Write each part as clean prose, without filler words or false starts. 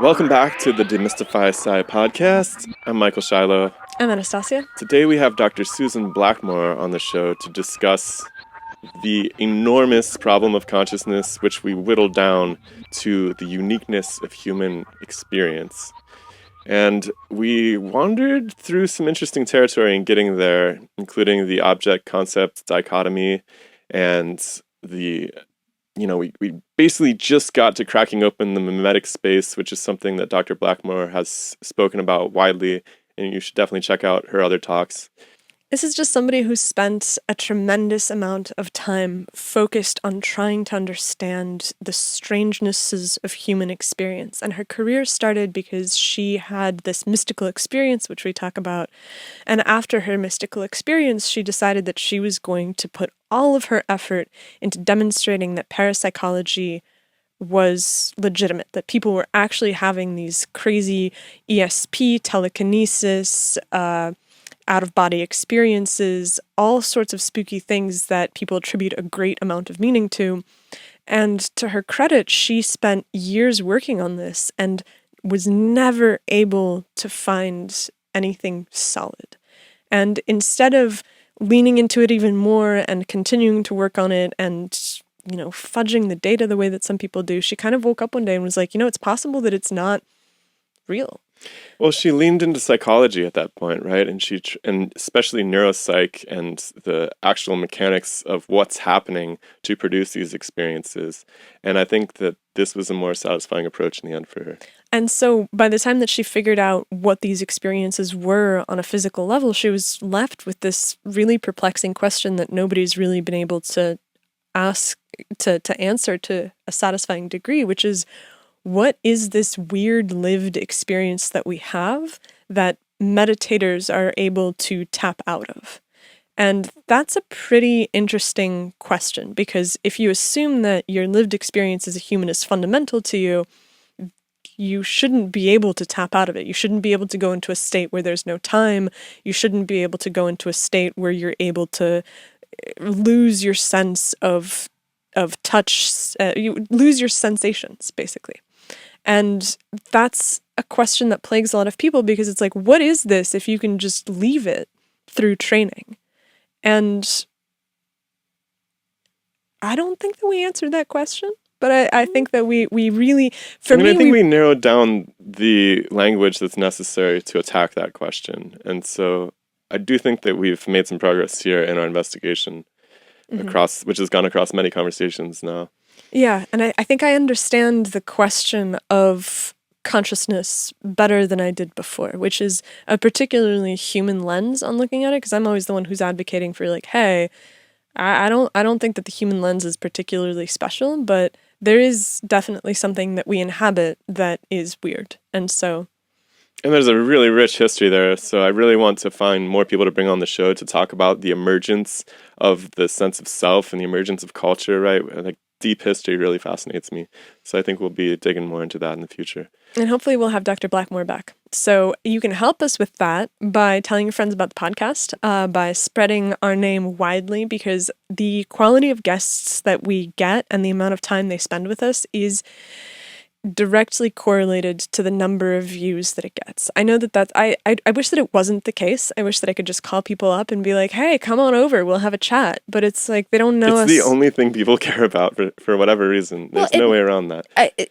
Welcome back to the Demystify Sci podcast. I'm Michael Shilo. I'm Anastasia. Today we have Dr. Susan Blackmore on the show to discuss the enormous problem of consciousness, which we whittled down to the uniqueness of human experience. And we wandered through some interesting territory in getting there, including the object-concept dichotomy and we basically just got to cracking open the mimetic space, which is something that Dr. Blackmore has spoken about widely, and you should definitely check out her other talks. This is just somebody who spent a tremendous amount of time focused on trying to understand the strangenesses of human experience. And her career started because she had this mystical experience, which we talk about. And after her mystical experience, she decided that she was going to put all of her effort into demonstrating that parapsychology was legitimate, that people were actually having these crazy ESP, telekinesis, out-of-body experiences, all sorts of spooky things that people attribute a great amount of meaning to. And to her credit, she spent years working on this and was never able to find anything solid. And instead of leaning into it even more and continuing to work on it and, fudging the data the way that some people do, she kind of woke up one day and was like, it's possible that it's not real. Well, she leaned into psychology at that point, right? And especially neuropsych and the actual mechanics of what's happening to produce these experiences. And I think that this was a more satisfying approach in the end for her. And so by the time that she figured out what these experiences were on a physical level, she was left with this really perplexing question that nobody's really been able to answer to a satisfying degree, which is, what is this weird lived experience that we have that meditators are able to tap out of? And that's a pretty interesting question, because if you assume that your lived experience as a human is fundamental to you, you shouldn't be able to tap out of it. You shouldn't be able to go into a state where there's no time. You shouldn't be able to go into a state where you're able to lose your sense of touch. You lose your sensations, basically. And that's a question that plagues a lot of people, because it's like, what is this if you can just leave it through training? And I don't think that we answered that question, but I think that we really, I think we narrowed down the language that's necessary to attack that question. And so I do think that we've made some progress here in our investigation which has gone across many conversations now. Yeah, and I think I understand the question of consciousness better than I did before, which is a particularly human lens on looking at it, because I'm always the one who's advocating for, like, hey, I don't think that the human lens is particularly special, but there is definitely something that we inhabit that is weird. And there's a really rich history there, so I really want to find more people to bring on the show to talk about the emergence of the sense of self and the emergence of culture, right? Like, deep history really fascinates me. So I think we'll be digging more into that in the future. And hopefully we'll have Dr. Blackmore back. So you can help us with that by telling your friends about the podcast, by spreading our name widely, because the quality of guests that we get and the amount of time they spend with us is directly correlated to the number of views that it gets. I know that I wish that it wasn't the case. I wish that I could just call people up and be like, hey, come on over, we'll have a chat. But it's like, they don't know us. It's the only thing people care about for whatever reason. There's no way around that.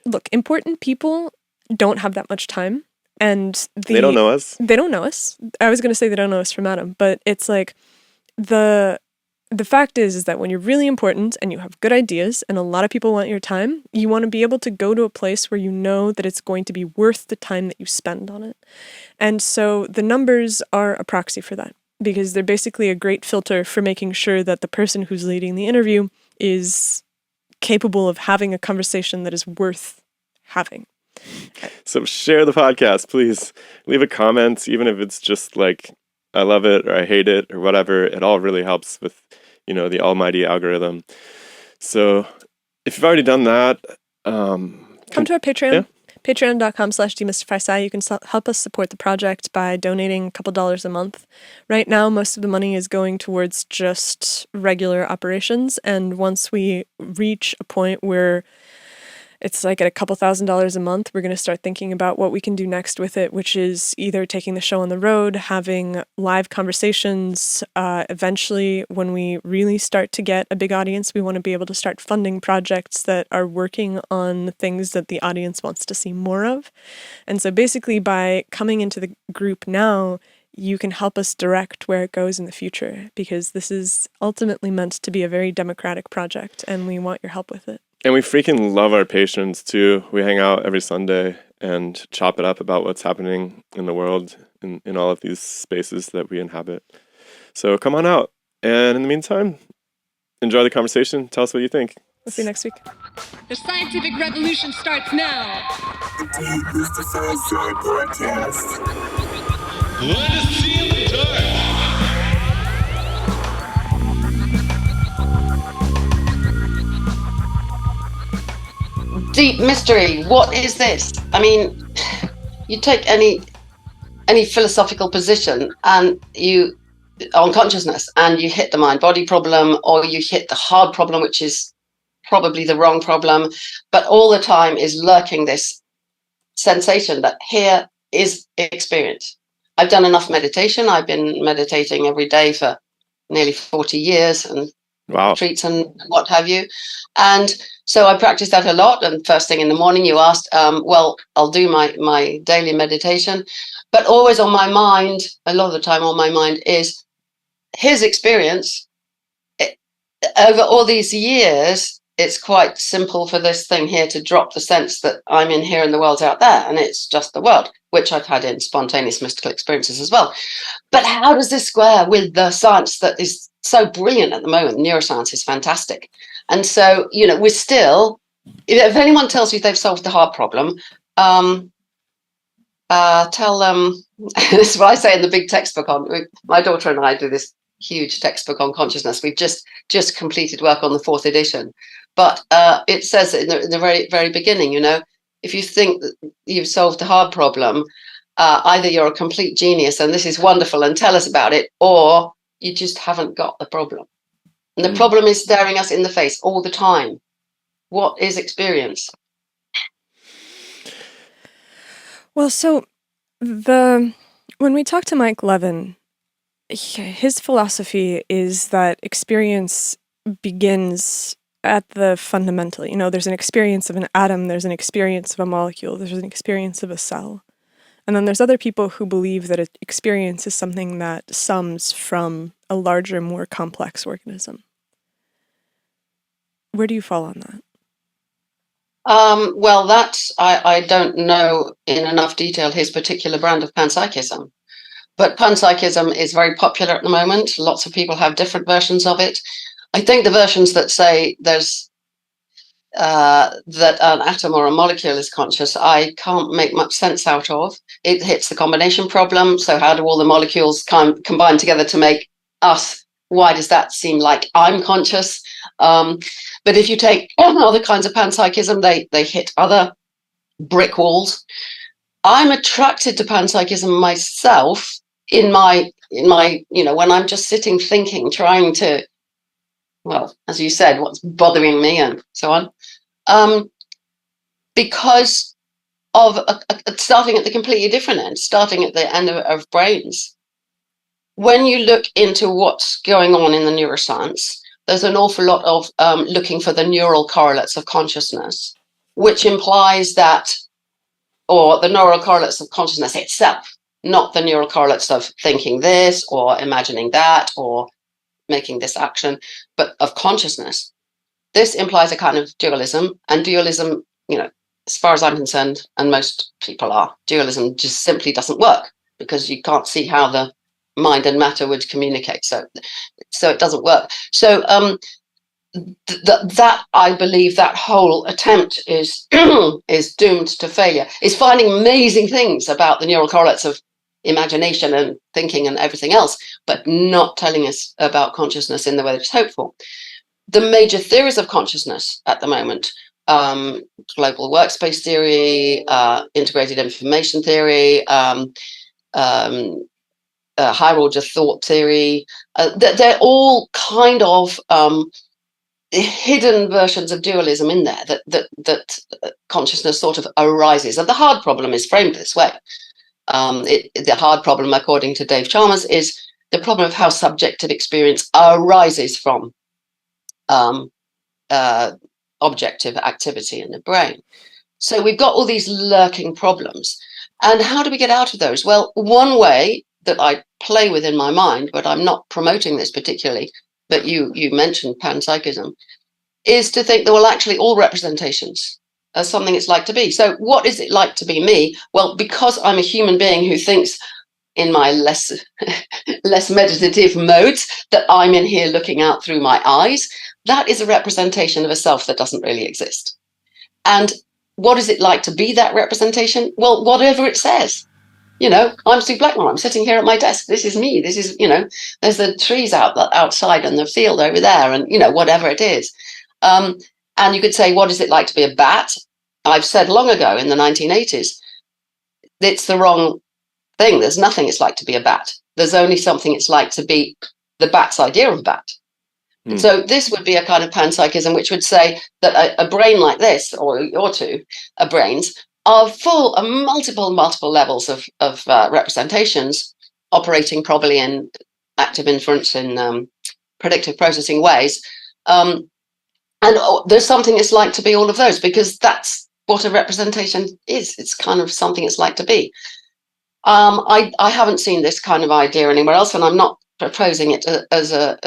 Look, important people don't have that much time. And they don't know us. They don't know us. I was going to say they don't know us from Adam, but it's like, the fact is that when you're really important and you have good ideas and a lot of people want your time, you want to be able to go to a place where you know that it's going to be worth the time that you spend on it. And so the numbers are a proxy for that, because they're basically a great filter for making sure that the person who's leading the interview is capable of having a conversation that is worth having. So share the podcast, please. Leave a comment, even if it's just like, I love it or I hate it or whatever. It all really helps with, the almighty algorithm. So if you've already done that, come to our Patreon. Yeah. Patreon.com/demystifysci. You can help us support the project by donating a couple dollars a month. Right now, most of the money is going towards just regular operations. And once we reach a point where It's like at a couple $1,000s a month, we're going to start thinking about what we can do next with it, which is either taking the show on the road, having live conversations. Eventually, when we really start to get a big audience, we want to be able to start funding projects that are working on the things that the audience wants to see more of. And so basically, by coming into the group now, you can help us direct where it goes in the future, because this is ultimately meant to be a very democratic project, and we want your help with it. And we freaking love our patrons too. We hang out every Sunday and chop it up about what's happening in the world in all of these spaces that we inhabit. So come on out. And in the meantime, enjoy the conversation. Tell us what you think. We'll see you next week. The scientific revolution starts now. Let us see in the dark. Deep mystery. What is this? I mean, you take any philosophical position and you on consciousness, and you hit the mind-body problem, or you hit the hard problem, which is probably the wrong problem, but all the time is lurking this sensation that here is experience. I've done enough meditation. I've been meditating every day for nearly 40 years, and Wow. retreats and what have you. And so I practice that a lot. And first thing in the morning, you asked, well, I'll do my daily meditation, but always on my mind, a lot of the time on my mind is his experience. Over all these years, it's quite simple for this thing here to drop the sense that I'm in here and the world's out there, and it's just the world, which I've had in spontaneous mystical experiences as well. But how does this square with the science that is so brilliant at the moment? Neuroscience is fantastic. And so, we're still, if anyone tells you they've solved the hard problem, tell them, this is what I say in the big textbook my daughter and I do this huge textbook on consciousness. We've just completed work on the 4th edition. But it says in the very, very beginning, if you think that you've solved a hard problem, either you're a complete genius and this is wonderful and tell us about it, or you just haven't got the problem. And the problem is staring us in the face all the time. What is experience? Well, so when we talk to Mike Levin, his philosophy is that experience begins at the fundamental. There's an experience of an atom, there's an experience of a molecule, there's an experience of a cell. And then there's other people who believe that experience is something that sums from a larger, more complex organism. Where do you fall on that? Well, I don't know in enough detail his particular brand of panpsychism. But panpsychism is very popular at the moment. Lots of people have different versions of it. I think the versions that say there's that an atom or a molecule is conscious, I can't make much sense out of. It hits the combination problem. So how do all the molecules combine together to make us? Why does that seem like I'm conscious? But if you take other kinds of panpsychism, they hit other brick walls. I'm attracted to panpsychism myself in my when I'm just sitting thinking, trying to, well, as you said, what's bothering me and so on, because of starting at the completely different end, starting at the end of brains. When you look into what's going on in the neuroscience, there's an awful lot of looking for the neural correlates of consciousness, which implies that, or the neural correlates of consciousness itself, not the neural correlates of thinking this or imagining that or making this action, but of consciousness. This implies a kind of dualism, and dualism, as far as I'm concerned, and most people are, dualism just simply doesn't work because you can't see how the mind and matter would communicate. So it doesn't work. So that I believe that whole attempt is is doomed to failure. Is finding amazing things about the neural correlates of imagination and thinking and everything else, but not telling us about consciousness in the way that it's hopeful. The major theories of consciousness at the moment, global workspace theory, integrated information theory, higher order thought theory, they're all kind of hidden versions of dualism in there that consciousness sort of arises. And the hard problem is framed this way. The hard problem, according to Dave Chalmers, is the problem of how subjective experience arises from objective activity in the brain. So we've got all these lurking problems. And how do we get out of those? Well, one way that I play with in my mind, but I'm not promoting this particularly, but you mentioned panpsychism, is to think that, well, actually all representations are something it's like to be. So what is it like to be me? Well, because I'm a human being who thinks in my less meditative modes that I'm in here looking out through my eyes, that is a representation of a self that doesn't really exist. And what is it like to be that representation? Well, whatever it says. I'm Sue Blackmore. I'm sitting here at my desk. This is me. This is, there's the trees outside and the field over there, and, whatever it is. And you could say, what is it like to be a bat? I've said long ago in the 1980s, it's the wrong thing. There's nothing it's like to be a bat. There's only something it's like to be the bat's idea of bat. So this would be a kind of panpsychism, which would say that a brain like this, or two brains, are full of multiple levels of representations, operating probably in active inference in predictive processing ways. And there's something it's like to be all of those, because that's what a representation is. It's kind of something it's like to be. I haven't seen this kind of idea anywhere else, and I'm not proposing it as a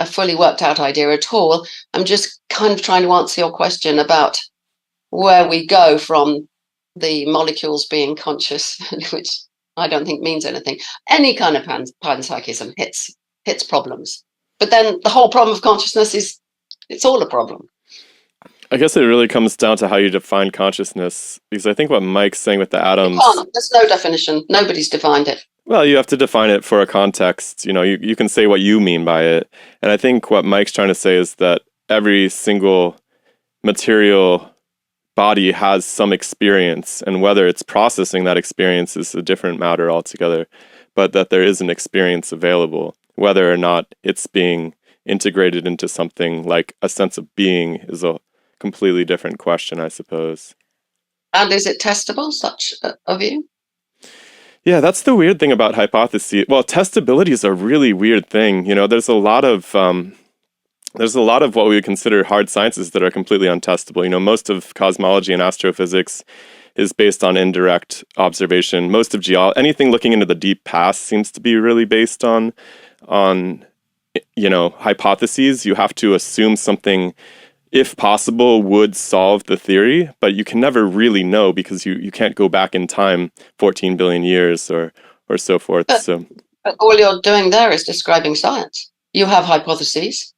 fully worked out idea at all. I'm just kind of trying to answer your question about where we go from the molecules being conscious, which I don't think means anything. Any kind of panpsychism hits problems. But then the whole problem of consciousness is, it's all a problem. I guess it really comes down to how you define consciousness, because I think what Mike's saying with the atoms... There's no definition. Nobody's defined it. Well, you have to define it for a context. You can say what you mean by it. And I think what Mike's trying to say is that every single material body has some experience, and whether it's processing that experience is a different matter altogether, but that there is an experience available. Whether or not it's being integrated into something like a sense of being is a completely different question, I suppose. And is it testable, such a view? Yeah, that's the weird thing about hypotheses. Well, testability is a really weird thing. There's a lot of what we would consider hard sciences that are completely untestable. Most of cosmology and astrophysics is based on indirect observation. Most of anything looking into the deep past seems to be really based on hypotheses. You have to assume something, if possible, would solve the theory, but you can never really know because you can't go back in time 14 billion years or so forth. But all you're doing there is describing science. You have hypotheses.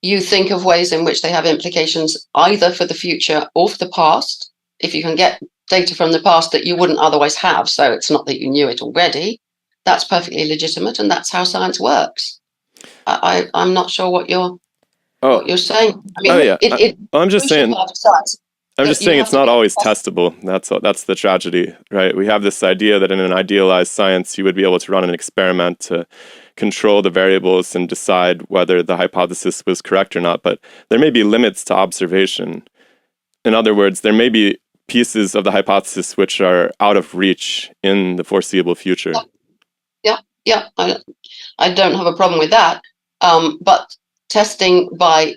You think of ways in which they have implications either for the future or for the past. If you can get data from the past that you wouldn't otherwise have, so it's not that you knew it already, that's perfectly legitimate, and that's how science works. I'm not sure what you're saying. I mean, I'm just saying it's not always testable. That's the tragedy, right? We have this idea that in an idealized science, you would be able to run an experiment to control the variables and decide whether the hypothesis was correct or not, but there may be limits to observation. In other words, there may be pieces of the hypothesis which are out of reach in the foreseeable future. Yeah. I don't have a problem with that. But testing by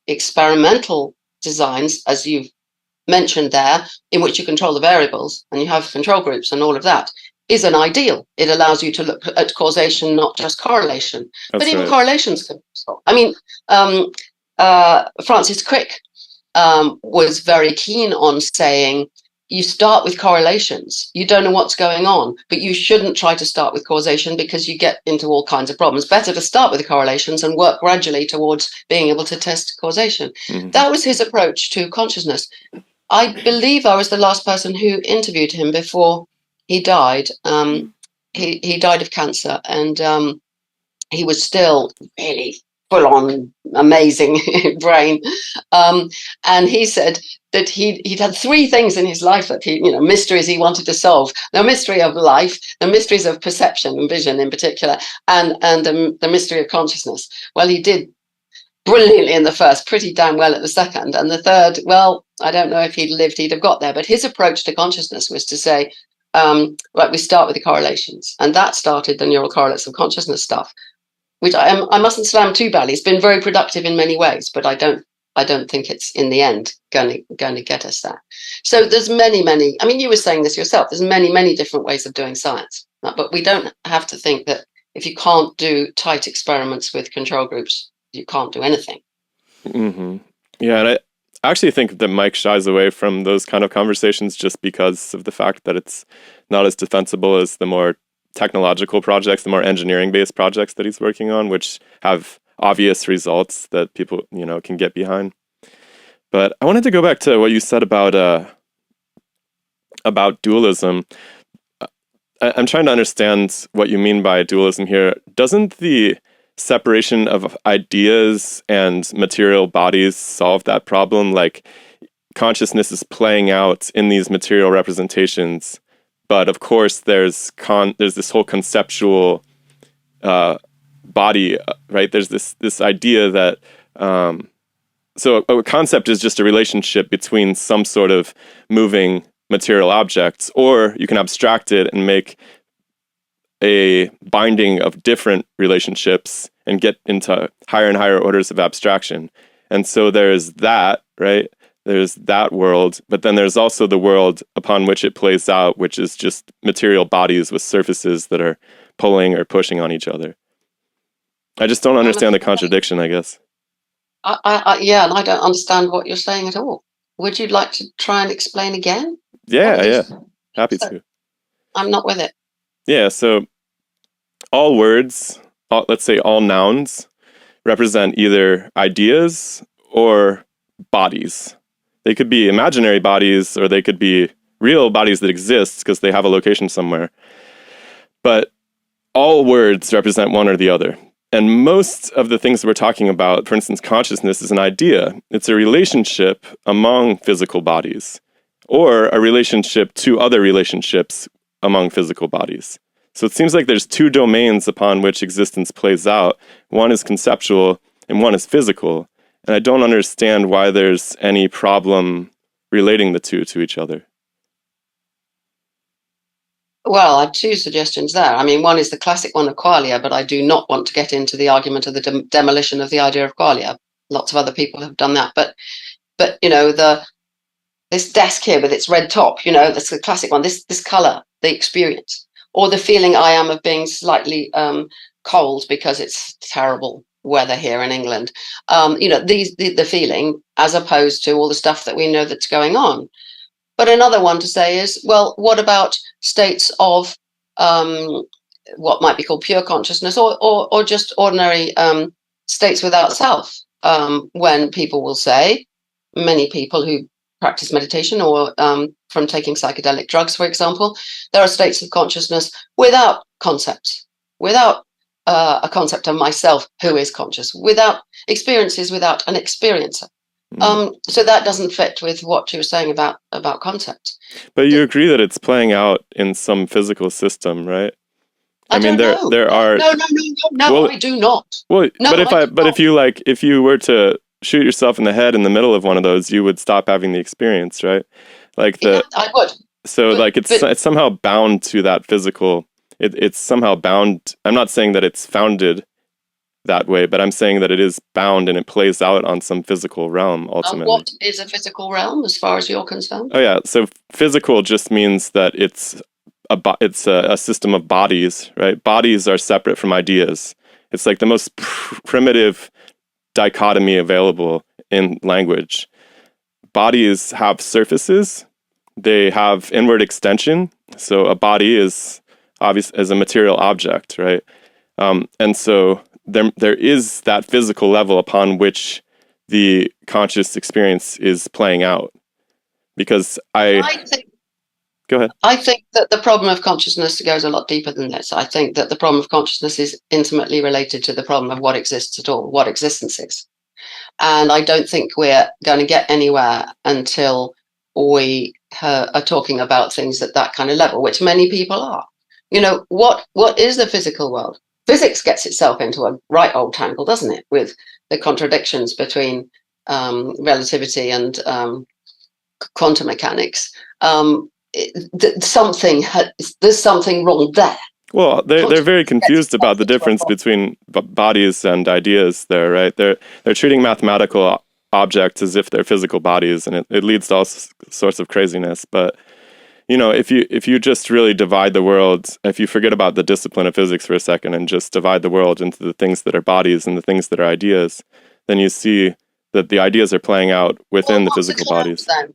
experimental designs, as you've mentioned there, in which you control the variables and you have control groups and all of that, is an ideal. It allows you to look at causation, not just correlation. But even correlations can be solved. I mean, Francis Crick was very keen on saying, you start with correlations. You don't know what's going on, but you shouldn't try to start with causation because you get into all kinds of problems. Better to start with the correlations and work gradually towards being able to test causation. Mm-hmm. That was his approach to consciousness. I believe I was the last person who interviewed him before he died. He died of cancer, and he was still really full-on amazing brain. And he said that he'd had three things in his life that mysteries he wanted to solve: the mystery of life, the mysteries of perception and vision in particular, and the mystery of consciousness. Well, he did brilliantly in the first, pretty damn well at the second. And the third, well, I don't know if he'd lived, he'd have got there. But his approach to consciousness was to say, right, we start with the correlations. And that started the neural correlates of consciousness stuff, which I mustn't slam too badly. It's been very productive in many ways, but I don't think it's in the end going to get us there. So there's many. I mean, you were saying this yourself. There's many different ways of doing science, but we don't have to think that if you can't do tight experiments with control groups, you can't do anything. Mm-hmm. Yeah, and I actually think that Mike shies away from those kind of conversations just because of the fact that it's not as defensible as the more technological projects, the more engineering-based projects that he's working on, which have obvious results that people, can get behind. But I wanted to go back to what you said about dualism. I'm trying to understand what you mean by dualism here. Doesn't the separation of ideas and material bodies solve that problem? Like, consciousness is playing out in these material representations, but of course there's this whole conceptual body, right? There's this idea that so a concept is just a relationship between some sort of moving material objects, or you can abstract it and make a binding of different relationships and get into higher and higher orders of abstraction. And so there's that, right? There's that world, but then there's also the world upon which it plays out, which is just material bodies with surfaces that are pulling or pushing on each other. I just don't understand the contradiction, I guess. Yeah, and I don't understand what you're saying at all. Would you like to try and explain again? Yeah. Happy to. I'm not with it. Yeah, so all words, let's say all nouns, represent either ideas or bodies. They could be imaginary bodies, or they could be real bodies that exist because they have a location somewhere. But all words represent one or the other. And most of the things that we're talking about, for instance, consciousness, is an idea. It's a relationship among physical bodies, or a relationship to other relationships among physical bodies. So it seems like there's two domains upon which existence plays out. One is conceptual and one is physical. And I don't understand why there's any problem relating the two to each other. Well, I have two suggestions there. I mean, one is the classic one of qualia, but I do not want to get into the argument of the demolition of the idea of qualia. Lots of other people have done that. But this desk here with its red top, that's the classic one. This color, the experience, or the feeling I am of being slightly cold because it's terrible weather here in England. The feeling, as opposed to all the stuff that we know that's going on. But another one to say is, well, what about states of what might be called pure consciousness, or just ordinary states without self? When people will say, many people who practice meditation or from taking psychedelic drugs, for example, there are states of consciousness without concepts, without a concept of myself who is conscious, without experiences, without an experiencer. So that doesn't fit with what you were saying about concept. But you agree that it's playing out in some physical system, right? I mean, there are no, well, I do not. Well, no, if you were to shoot yourself in the head in the middle of one of those, you would stop having the experience, right? I would. So it's somehow bound to that physical. It's somehow bound. I'm not saying that it's founded that way, but I'm saying that it is bound and it plays out on some physical realm ultimately. What is a physical realm as far as you're concerned? Oh yeah, so physical just means that it's a system of bodies, right? Bodies are separate from ideas. It's like the most primitive dichotomy available in language. Bodies have surfaces. They have inward extension. So a body is obvious as a material object, right? And so there is that physical level upon which the conscious experience is playing out. Because go ahead. I think that the problem of consciousness goes a lot deeper than this. I think that the problem of consciousness is intimately related to the problem of what exists at all, what existence is. And I don't think we're going to get anywhere until we are talking about things at that kind of level, which many people are. What is the physical world? Physics gets itself into a right old tangle, doesn't it? With the contradictions between relativity and quantum mechanics. There's something wrong there. Well, they're very confused about the difference between bodies and ideas there, right? They're treating mathematical objects as if they're physical bodies, and it leads to all sorts of craziness. But if you just really divide the world, if you forget about the discipline of physics for a second and just divide the world into the things that are bodies and the things that are ideas, then you see that the ideas are playing out within the physical bodies. Then?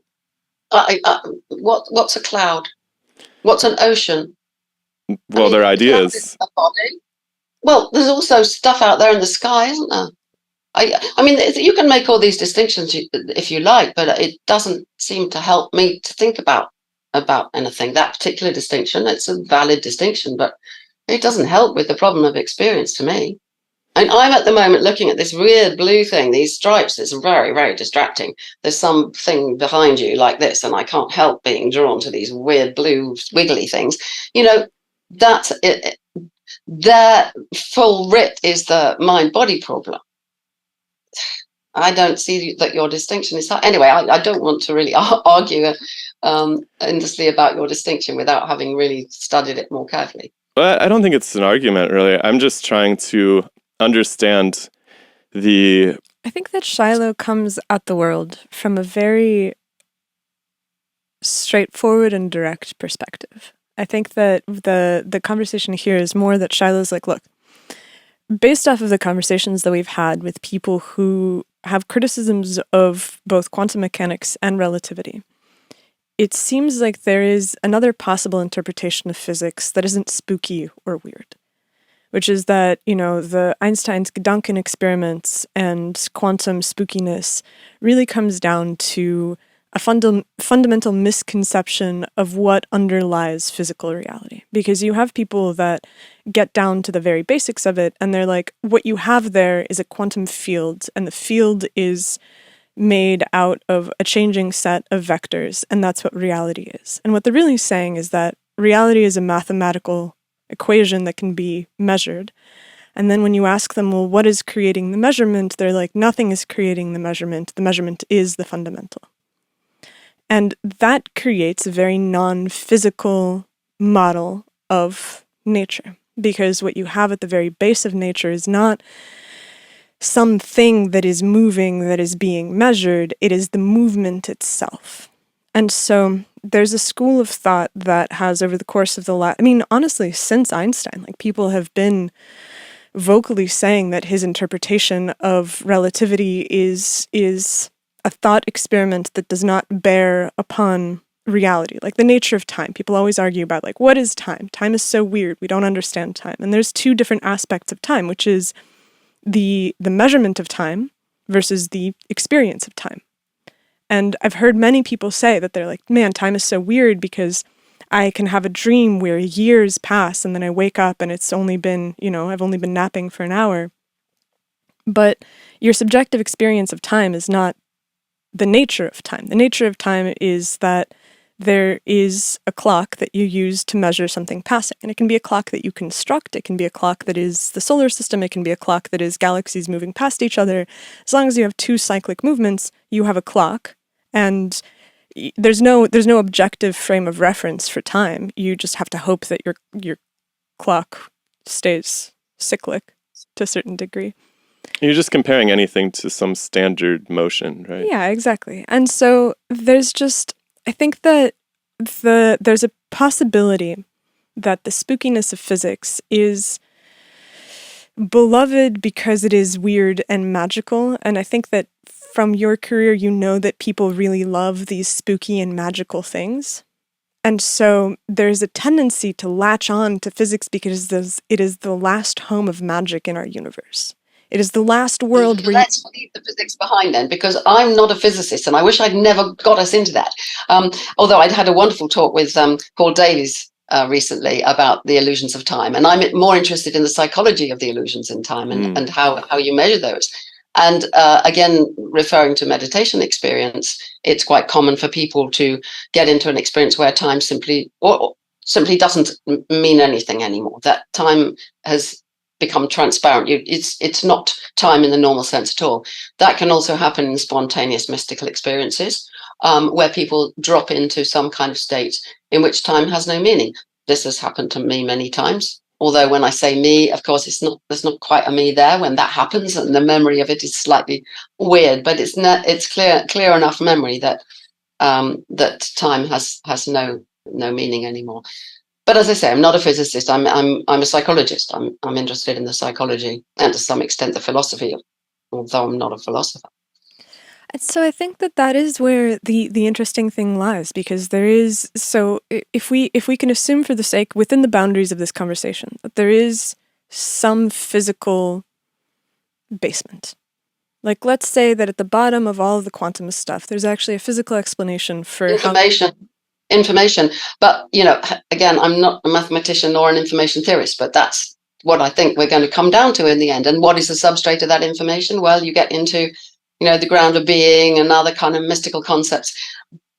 What's a cloud? What's an ocean? Well, they're ideas. Well, there's also stuff out there in the sky, isn't there? I mean, you can make all these distinctions if you like, but it doesn't seem to help me to think about anything. That particular distinction, it's a valid distinction, but it doesn't help with the problem of experience to me. And I'm at the moment looking at this weird blue thing, these stripes. It's very, very distracting. There's something behind you like this, and I can't help being drawn to these weird blue wiggly things. That's it. Their full writ is the mind-body problem. I don't see that your distinction is that. Anyway, I don't want to really argue endlessly about your distinction without having really studied it more carefully. But I don't think it's an argument, really. I'm just trying to understand I think that Shilo comes at the world from a very straightforward and direct perspective. I think that the conversation here is more that Shilo's like, look, based off of the conversations that we've had with people who have criticisms of both quantum mechanics and relativity, it seems like there is another possible interpretation of physics that isn't spooky or weird, which is that, the Einstein's Gedanken experiments and quantum spookiness really comes down to a fundamental misconception of what underlies physical reality. Because you have people that get down to the very basics of it, and they're like, what you have there is a quantum field, and the field is made out of a changing set of vectors, and that's what reality is. And what they're really saying is that reality is a mathematical equation that can be measured. And then when you ask them, well, what is creating the measurement? They're like, nothing is creating the measurement. The measurement is the fundamental. And that creates a very non-physical model of nature, because what you have at the very base of nature is not something that is moving, that is being measured. It is the movement itself. And so there's a school of thought that has, over the course of honestly, since Einstein, people have been vocally saying that his interpretation of relativity is a thought experiment that does not bear upon reality, like the nature of time. People always argue about, what is time? Time is so weird. We don't understand time. And there's two different aspects of time, which is the measurement of time versus the experience of time. And I've heard many people say that they're like, man, time is so weird because I can have a dream where years pass and then I wake up and it's only been, I've only been napping for an hour. But your subjective experience of time is not the nature of time. The nature of time is that there is a clock that you use to measure something passing. And it can be a clock that you construct. It can be a clock that is the solar system. It can be a clock that is galaxies moving past each other. As long as you have two cyclic movements, you have a clock. And there's no objective frame of reference for time. You just have to hope that your clock stays cyclic to a certain degree. You're just comparing anything to some standard motion, right? Yeah, exactly. And so I think that there's a possibility that the spookiness of physics is beloved because it is weird and magical. And I think that from your career, that people really love these spooky and magical things. And so there's a tendency to latch on to physics because it is the last home of magic in our universe. It is the last world where Let's leave the physics behind then, because I'm not a physicist and I wish I'd never got us into that. Although I'd had a wonderful talk with Paul Davies recently about the illusions of time. And I'm more interested in the psychology of the illusions in time and how you measure those. And again, referring to meditation experience, it's quite common for people to get into an experience where time simply doesn't mean anything anymore. That time has become transparent. It's not time in the normal sense at all. That can also happen in spontaneous mystical experiences, where people drop into some kind of state in which time has no meaning. This has happened to me many times. Although when I say me, of course, there's not quite a me there when that happens, and the memory of it is slightly weird. But it's clear enough memory that that time has no meaning anymore. But as I say, I'm not a physicist. I'm a psychologist. I'm interested in the psychology and to some extent the philosophy, although I'm not a philosopher. And so I think that is where the interesting thing lies, because there is, so if we can assume for the sake, within the boundaries of this conversation, that there is some physical basement. Like, let's say that at the bottom of all of the quantum stuff, there's actually a physical explanation for information. But, again, I'm not a mathematician or an information theorist, but that's what I think we're going to come down to in the end. And what is the substrate of that information? Well, you get into the ground of being and other kind of mystical concepts.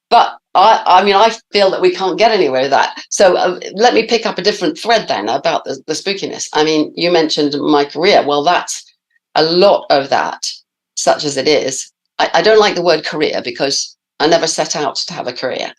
But I feel that we can't get anywhere with that. So let me pick up a different thread then about the spookiness. I mean, you mentioned my career. Well, that's a lot of that, such as it is. I don't like the word career because I never set out to have a career.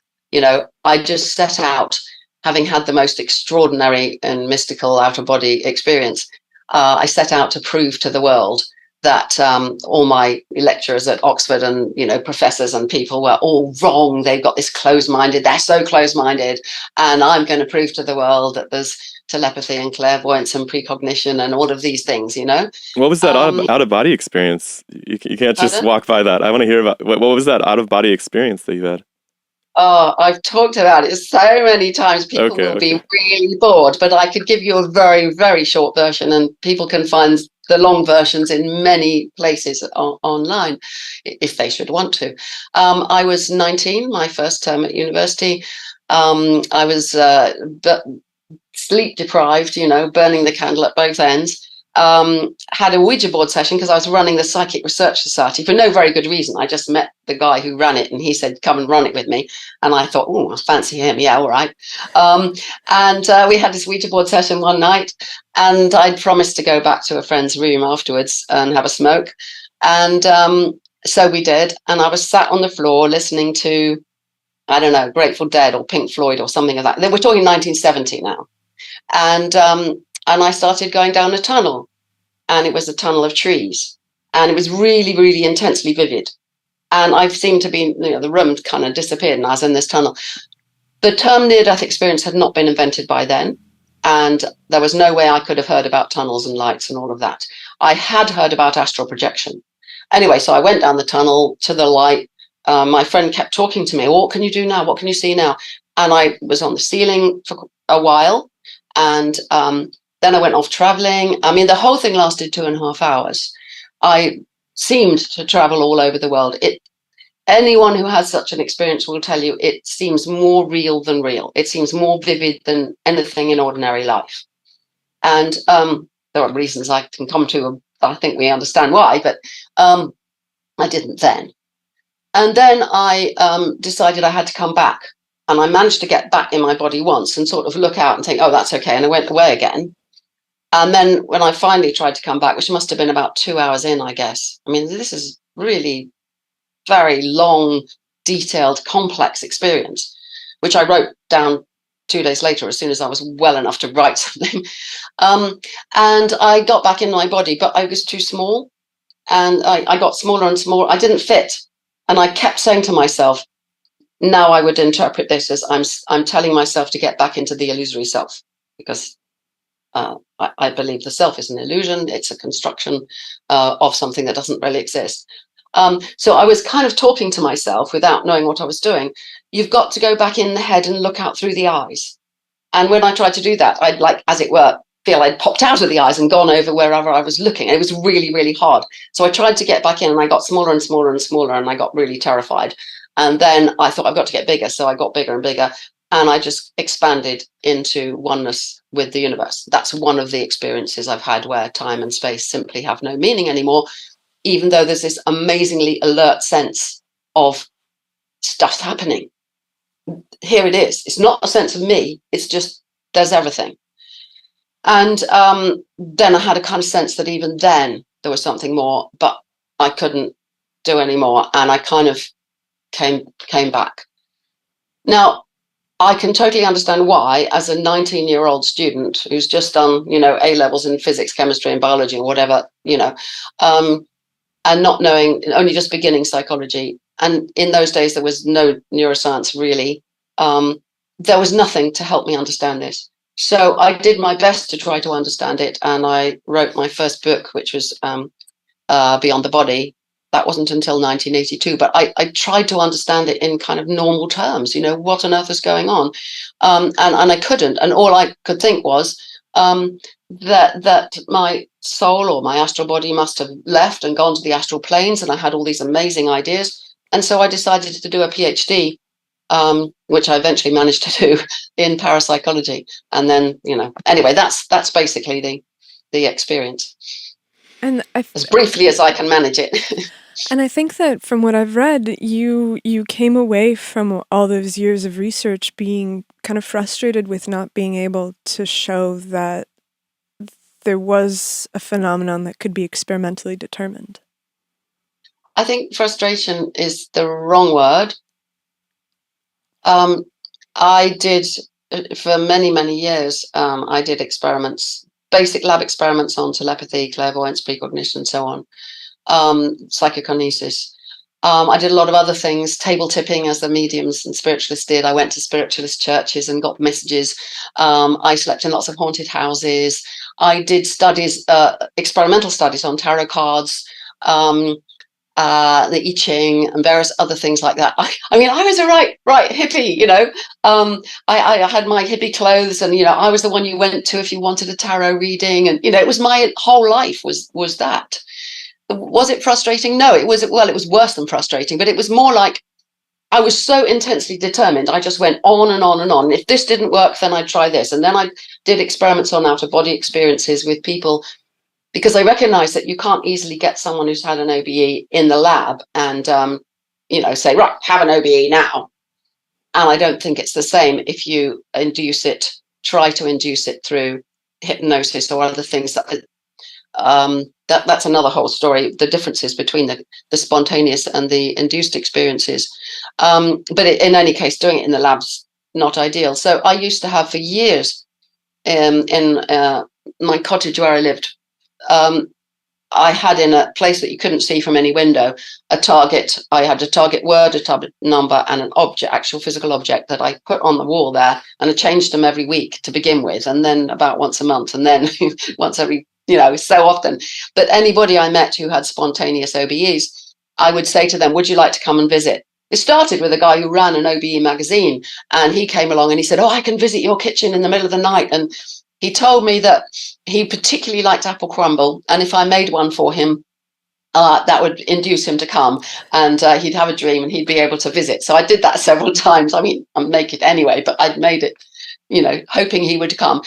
I just set out, having had the most extraordinary and mystical out-of-body experience. I set out to prove to the world that all my lecturers at Oxford and professors and people were all wrong. They've got this closed-minded. They're so closed-minded, and I'm going to prove to the world that there's telepathy and clairvoyance and precognition and all of these things. What was that out-of-body experience? You can't just walk by that. I want to hear about what was that out-of-body experience that you had. Oh, I've talked about it so many times. People will be really bored, but I could give you a very, very short version, and people can find the long versions in many places online if they should want to. I was 19, my first term at university. I was sleep deprived, burning the candle at both ends. Had a Ouija board session because I was running the Psychic Research Society for no very good reason. I just met the guy who ran it and he said, come and run it with me. And I thought, oh, I fancy him. Yeah, all right. And we had this Ouija board session one night, and I'd promised to go back to a friend's room afterwards and have a smoke. And so we did. And I was sat on the floor listening to, I don't know, Grateful Dead or Pink Floyd or something like that. We're talking 1970 now. And I started going down a tunnel, and it was a tunnel of trees, and it was really, really intensely vivid. And I seemed to be, the room kind of disappeared, and I was in this tunnel. The term near-death experience had not been invented by then, and there was no way I could have heard about tunnels and lights and all of that. I had heard about astral projection. Anyway, so I went down the tunnel to the light. My friend kept talking to me, what can you do now? What can you see now? And I was on the ceiling for a while, and then I went off traveling. I mean, the whole thing lasted 2.5 hours. I seemed to travel all over the world. Anyone who has such an experience will tell you it seems more real than real. It seems more vivid than anything in ordinary life. And there are reasons I can come to. I think we understand why, but I didn't then. And then I decided I had to come back. And I managed to get back in my body once and sort of look out and think, oh, that's okay. And I went away again. And then when I finally tried to come back, which must have been about 2 hours in, I guess. I mean, this is really very long, detailed, complex experience, which I wrote down 2 days later as soon as I was well enough to write something. And I got back in my body, but I was too small. And I got smaller and smaller. I didn't fit. And I kept saying to myself, now I would interpret this as I'm telling myself to get back into the illusory self, because I believe the self is an illusion. It's a construction of something that doesn't really exist. So I was kind of talking to myself without knowing what I was doing. You've got to go back in the head and look out through the eyes. And when I tried to do that, I'd, like, as it were, feel I'd popped out of the eyes and gone over wherever I was looking. And it was really, really hard. So I tried to get back in, and I got smaller and smaller and smaller, and I got really terrified. And then I thought, I've got to get bigger. So I got bigger and bigger. And I just expanded into oneness with the universe. That's one of the experiences I've had where time and space simply have no meaning anymore, even though there's this amazingly alert sense of stuff happening. Here it is. It's not a sense of me. It's just, there's everything. And then I had a kind of sense that even then there was something more, but I couldn't do any more, and I kind of came back. Now, I can totally understand why, as a 19-year-old student who's just done, A levels in physics, chemistry, and biology, or whatever, and not knowing, only just beginning psychology. And in those days, there was no neuroscience really. There was nothing to help me understand this. So I did my best to try to understand it, and I wrote my first book, which was Beyond the Body. That wasn't until 1982, but I tried to understand it in kind of normal terms. What on earth was going on, and I couldn't. And all I could think was that my soul or my astral body must have left and gone to the astral planes, and I had all these amazing ideas. And so I decided to do a PhD, which I eventually managed to do in parapsychology. And then, anyway, that's basically the experience. And as briefly as I can manage it. And I think that from what I've read, you came away from all those years of research being kind of frustrated with not being able to show that there was a phenomenon that could be experimentally determined. I think frustration is the wrong word. I did, for many, many years, I did experiments, basic lab experiments on telepathy, clairvoyance, precognition, and so on, psychokinesis. I did a lot of other things, table tipping as the mediums and spiritualists did. I went to spiritualist churches and got messages. I slept in lots of haunted houses. I did studies, experimental studies on tarot cards, the I Ching, and various other things like that. I mean, I was a right hippie, I had my hippie clothes, and I was the one you went to if you wanted a tarot reading, and it was my whole life was that. Was it frustrating? No, it was worse than frustrating, but it was more like I was so intensely determined. I just went on and on and on. If this didn't work, then I'd try this, and then I did experiments on out of body experiences with people, because I recognize that you can't easily get someone who's had an OBE in the lab and, say, right, have an OBE now. And I don't think it's the same if you try to induce it through hypnosis or other things. That's another whole story, the differences between the spontaneous and the induced experiences. But in any case, doing it in the lab's not ideal. So I used to have for years in my cottage where I lived, I had, in a place that you couldn't see from any window, a target. I had a target word, a target number, and an object, actual physical object, that I put on the wall there, and I changed them every week to begin with, and then about once a month, and then once every, so often. But anybody I met who had spontaneous OBEs, I would say to them, would you like to come and visit? It started with a guy who ran an OBE magazine, and he came along and he said, oh, I can visit your kitchen in the middle of the night. And he told me that he particularly liked apple crumble, and if I made one for him, that would induce him to come, and he'd have a dream and he'd be able to visit. So I did that several times. I mean, I'm naked anyway, but I'd made it, hoping he would come.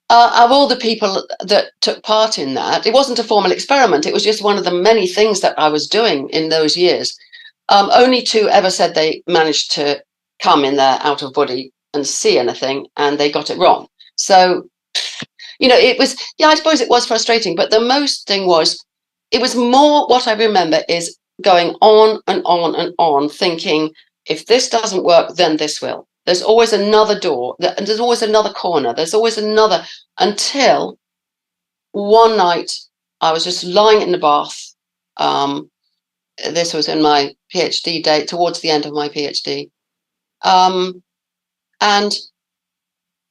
Of all the people that took part in that, it wasn't a formal experiment. It was just one of the many things that I was doing in those years. Only 2 ever said they managed to come in their out of body and see anything, and they got it wrong. So, it was, I suppose it was frustrating, but the most thing was, it was more, what I remember is going on and on and on, thinking, if this doesn't work, then this will. There's always another door, and there's always another corner, there's always another, until one night I was just lying in the bath. This was in my PhD day, towards the end of my PhD. And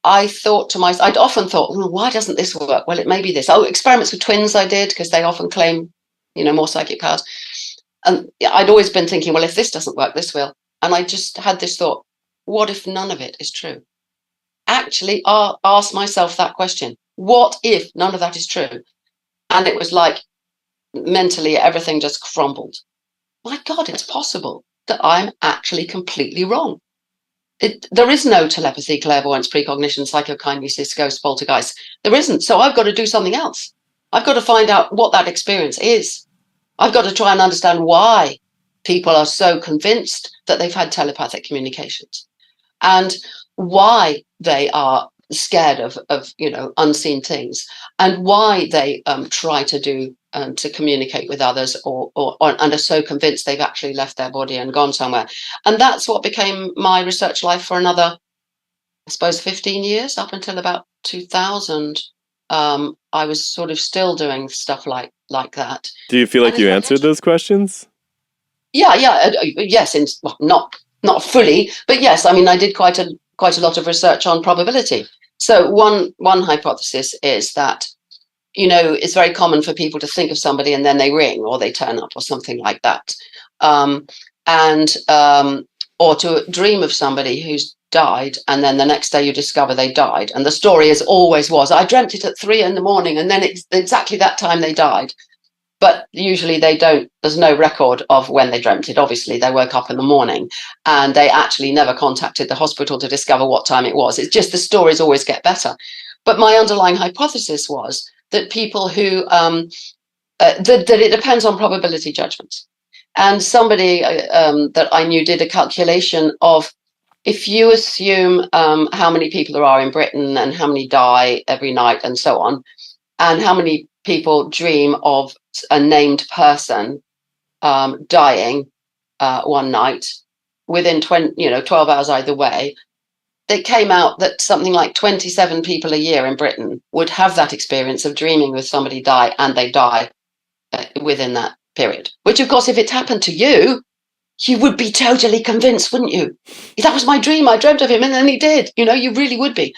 I thought to myself, I'd often thought, why doesn't this work? Well, it may be this. Experiments with twins I did, because they often claim, more psychic powers. And I'd always been thinking, well, if this doesn't work, this will. And I just had this thought, what if none of it is true? Actually, ask myself that question. What if none of that is true? And it was like, mentally, everything just crumbled. My God, it's possible that I'm actually completely wrong. There is no telepathy, clairvoyance, precognition, psychokinesis, ghost, poltergeist. There isn't. So I've got to do something else. I've got to find out what that experience is. I've got to try and understand why people are so convinced that they've had telepathic communications, and why they are scared of unseen things, and why they try to do to communicate with others, or and are so convinced they've actually left their body and gone somewhere. And that's what became my research life for another, I suppose, 15 years, up until about 2000. I was sort of still doing stuff like that. Do you feel like you answered those questions? Yeah, yes, well, not fully, but yes. I mean, I did quite a lot of research on probability. So one hypothesis is that, it's very common for people to think of somebody and then they ring or they turn up or something like that, and or to dream of somebody who's died, and then the next day you discover they died, and the story is always was, I dreamt it at 3 a.m, and then it's exactly that time they died. But usually they don't, there's no record of when they dreamt it. Obviously, they woke up in the morning and they actually never contacted the hospital to discover what time it was. It's just the stories always get better. But my underlying hypothesis was that people who, that it depends on probability judgments. And somebody that I knew did a calculation of, if you assume how many people there are in Britain and how many die every night and so on, and how many people dream of a named person dying one night within 12 hours either way, it came out that something like 27 people a year in Britain would have that experience of dreaming with somebody die, and they die within that period. Which, of course, if it happened to you, you would be totally convinced, wouldn't you? That was my dream. I dreamt of him, and then he did. You really would be.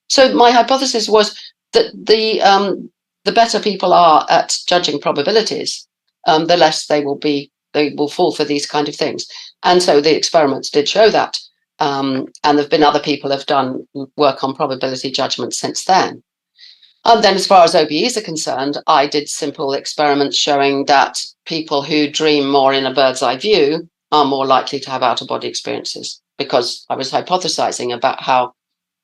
So my hypothesis was that the better people are at judging probabilities, the less they will fall for these kind of things. And so the experiments did show that. And there have been other people who have done work on probability judgment since then. And then as far as OBEs are concerned, I did simple experiments showing that people who dream more in a bird's eye view are more likely to have out-of-body experiences, because I was hypothesizing about how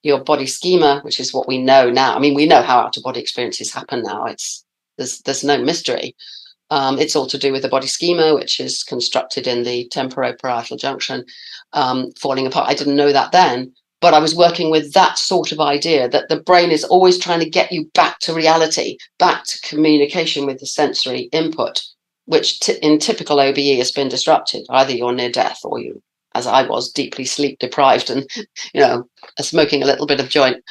your body schema, which is what we know now. I mean, we know how out-of-body experiences happen now. There's no mystery. It's all to do with the body schema, which is constructed in the temporoparietal junction, falling apart. I didn't know that then, but I was working with that sort of idea, that the brain is always trying to get you back to reality, back to communication with the sensory input, which in typical OBE has been disrupted. Either you're near death, or you, as I was, deeply sleep deprived and, smoking a little bit of joint.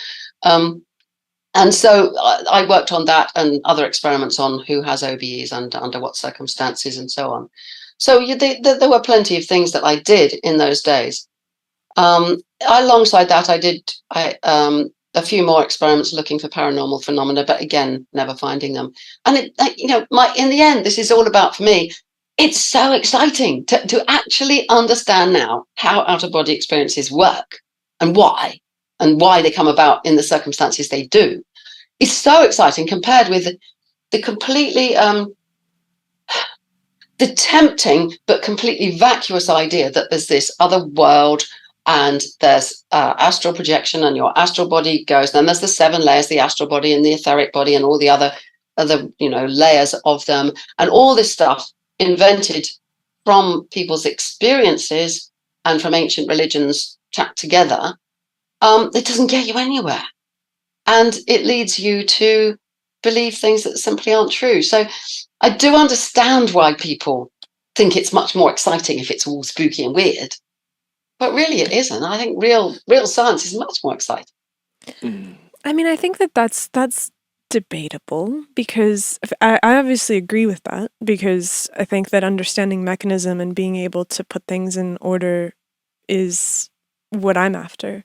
And so I worked on that and other experiments on who has OBEs and under what circumstances and so on. So there were plenty of things that I did in those days. Alongside that, I did a few more experiments looking for paranormal phenomena, but again, never finding them. And in the end, this is all about, for me, it's so exciting to actually understand now how out-of-body experiences work and why they come about in the circumstances they do. It's so exciting compared with the completely the tempting but completely vacuous idea that there's this other world, and there's astral projection, and your astral body goes. Then there's the 7 layers, the astral body and the etheric body, and all the other layers of them, and all this stuff invented from people's experiences and from ancient religions tracked together. It doesn't get you anywhere, and it leads you to believe things that simply aren't true. So I do understand why people think it's much more exciting if it's all spooky and weird, but really it isn't. I think real science is much more exciting. I mean, I think that's debatable, because I obviously agree with that, because I think that understanding mechanism and being able to put things in order is what I'm after.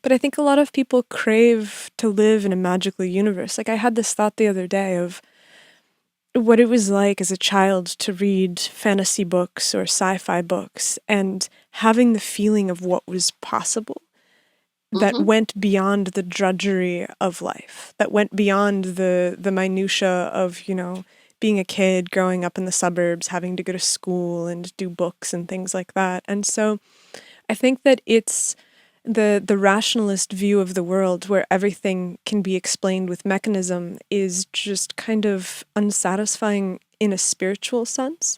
But I think a lot of people crave to live in a magical universe. Like, I had this thought the other day of what it was like as a child to read fantasy books or sci-fi books and having the feeling of what was possible, that went beyond the drudgery of life, that went beyond the minutia of, being a kid growing up in the suburbs, having to go to school and do books and things like that. And so I think that it's the rationalist view of the world, where everything can be explained with mechanism, is just kind of unsatisfying in a spiritual sense.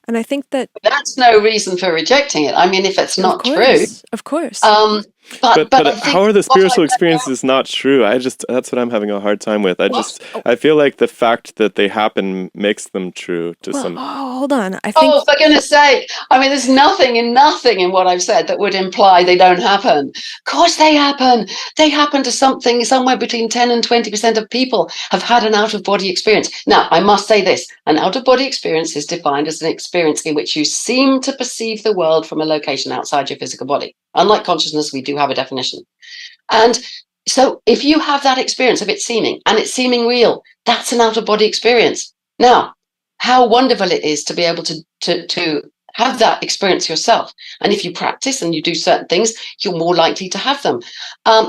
And I think that that's no reason for rejecting it. I mean, if it's not true, of course. But I how think are the what spiritual experiences not true? That's what I'm having a hard time with. I feel like the fact that they happen makes them true to Well, some. hold on. I think Oh, for goodness sake. I mean, there's nothing in what I've said that would imply they don't happen. Of course they happen. They happen to something somewhere between 10 and 20% of people have had an out-of-body experience. Now, I must say this. An out-of-body experience is defined as an experience in which you seem to perceive the world from a location outside your physical body. Unlike consciousness, we do have a definition. And so if you have that experience of it seeming, and it's seeming real, that's an out-of-body experience. Now, how wonderful it is to be able to have that experience yourself. And if you practice and you do certain things, you're more likely to have them.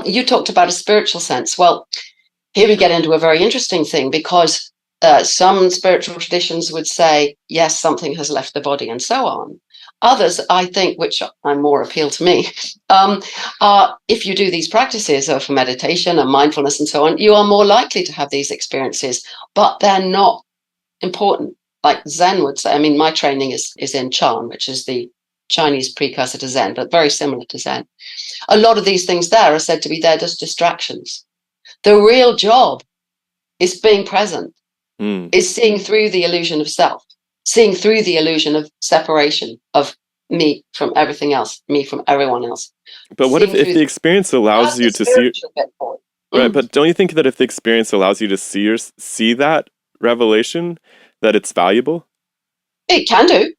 You talked about a spiritual sense. Well, here we get into a very interesting thing, because some spiritual traditions would say, yes, something has left the body and so on. Others, I think, which are more appeal to me, are if you do these practices of meditation and mindfulness and so on, you are more likely to have these experiences, but they're not important. Like Zen would say, I mean, my training is in Chan, which is the Chinese precursor to Zen, but very similar to Zen. A lot of these things there are said to be there just distractions. The real job is being present, is seeing through the illusion of self, seeing through the illusion of separation of me from everything else, me from everyone else. But what if the experience allows you to see? Right, but don't you think that if the experience allows you to see that revelation, that it's valuable? It can do,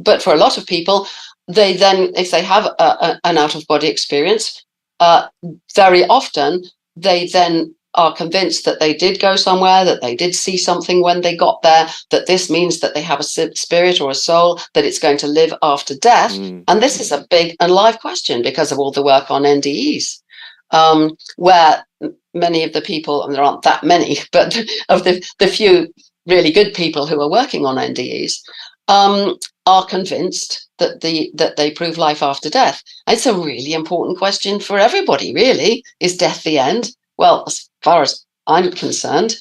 but for a lot of people, they then, if they have an out of body experience, very often they then are convinced that they did go somewhere, that they did see something when they got there, that this means that they have a spirit or a soul, that it's going to live after death. And this is a big and live question because of all the work on NDEs, where many of the people, and there aren't that many, but of the few really good people who are working on NDEs, are convinced that they prove life after death. It's a really important question for everybody, really. Is death the end? Well, as far as I'm concerned,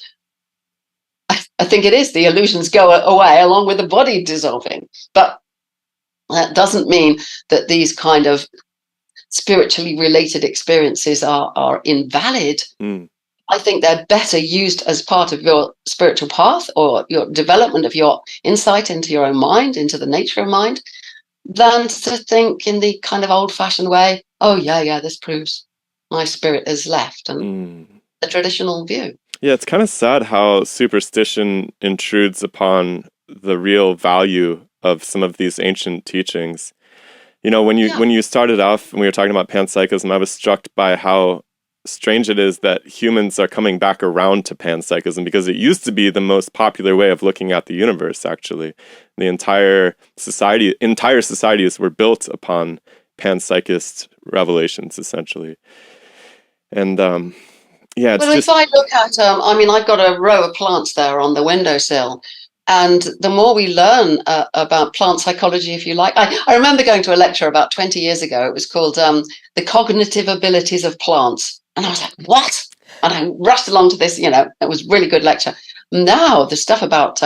I think it is. The illusions go away along with the body dissolving. But that doesn't mean that these kind of spiritually related experiences are invalid. I think they're better used as part of your spiritual path or your development of your insight into your own mind, into the nature of mind, than to think in the kind of old-fashioned way, oh, yeah, this proves my spirit is left, and the traditional view. Yeah, it's kind of sad how superstition intrudes upon the real value of some of these ancient teachings. You know, when you started off and we were talking about panpsychism, I was struck by how strange it is that humans are coming back around to panpsychism, because it used to be the most popular way of looking at the universe, actually. The entire societies were built upon panpsychist revelations, essentially. And if I look at, I've got a row of plants there on the windowsill. And the more we learn about plant psychology, if you like, I remember going to a lecture about 20 years ago. It was called The Cognitive Abilities of Plants. And I was like, what? And I rushed along to this, it was a really good lecture. Now the stuff about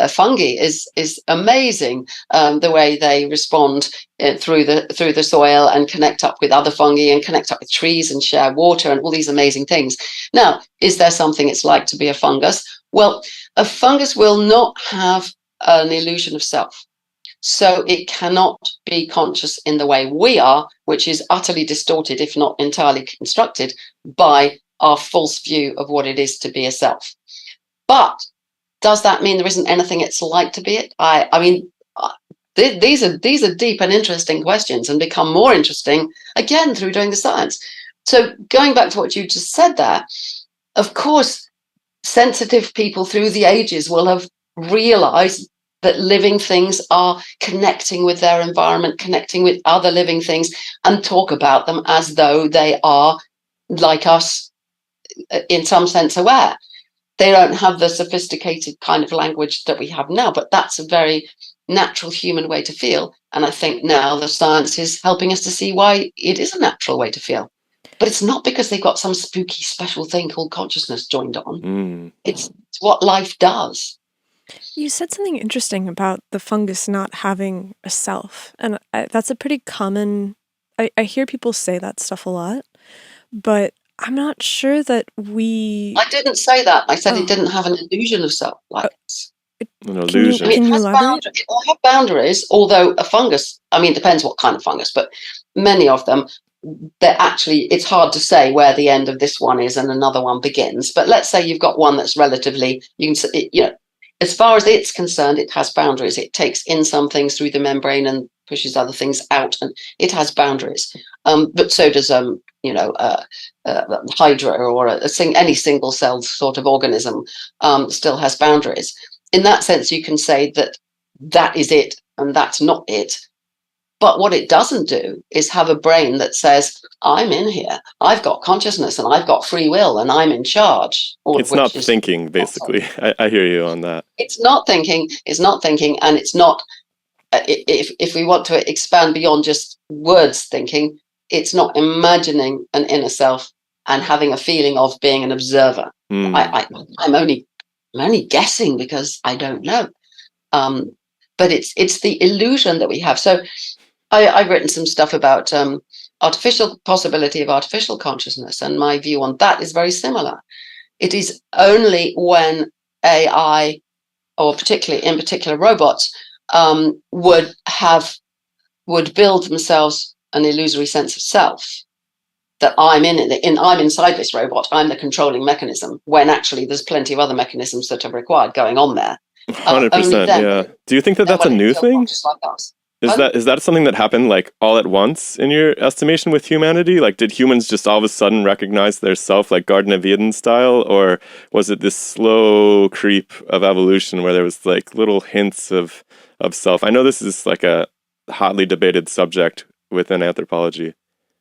fungi is amazing. The way they respond through the soil and connect up with other fungi and connect up with trees and share water and all these amazing things. Now, is there something it's like to be a fungus? Well, a fungus will not have an illusion of self. So it cannot be conscious in the way we are, which is utterly distorted, if not entirely constructed, by our false view of what it is to be a self. But does that mean there isn't anything it's like to be it? These are deep and interesting questions, and become more interesting again through doing the science. So going back to what you just said there, of course, sensitive people through the ages will have realized that living things are connecting with their environment, connecting with other living things, and talk about them as though they are, like us, in some sense aware. They don't have the sophisticated kind of language that we have now, but that's a very natural human way to feel. And I think now the science is helping us to see why it is a natural way to feel. But it's not because they've got some spooky special thing called consciousness joined on. It's what life does. You said something interesting about the fungus not having a self, and that's a pretty common I hear people say that stuff a lot, but I'm not sure that we. I didn't say that. I said it Oh, didn't have an illusion of self like this. An can you I mean, illusion. can it you has elaborate? boundaries. It will have boundaries, although a fungus, I mean, it depends what kind of fungus, but many of them, they're actually, it's hard to say where the end of this one is and another one begins. But let's say you've got one that's relatively, as far as it's concerned, it has boundaries. It takes in some things through the membrane and pushes other things out, and it has boundaries. But so does, Hydra or any single celled sort of organism still has boundaries. In that sense, you can say that that is it and that's not it. But what it doesn't do is have a brain that says, I'm in here, I've got consciousness and I've got free will and I'm in charge. All of It's not which is thinking, basically. I hear you on that. it's not thinking, and it's not, if we want to expand beyond just words thinking, it's not imagining an inner self and having a feeling of being an observer. Mm. I'm only guessing because I don't know. But it's the illusion that we have. So I've written some stuff about artificial possibility of artificial consciousness, and my view on that is very similar. It is only when AI, or in particular robots, would build themselves an illusory sense of self, that I'm I'm inside this robot, I'm the controlling mechanism, when actually there's plenty of other mechanisms that are required going on there. Only 100%, then, yeah. Do you think that that's a will it new feel thing? conscious like us. Is that something that happened like all at once in your estimation with humanity? Like, did humans just all of a sudden recognize their self, like Garden of Eden style, or was it this slow creep of evolution where there was like little hints of self? I know this is like a hotly debated subject within anthropology.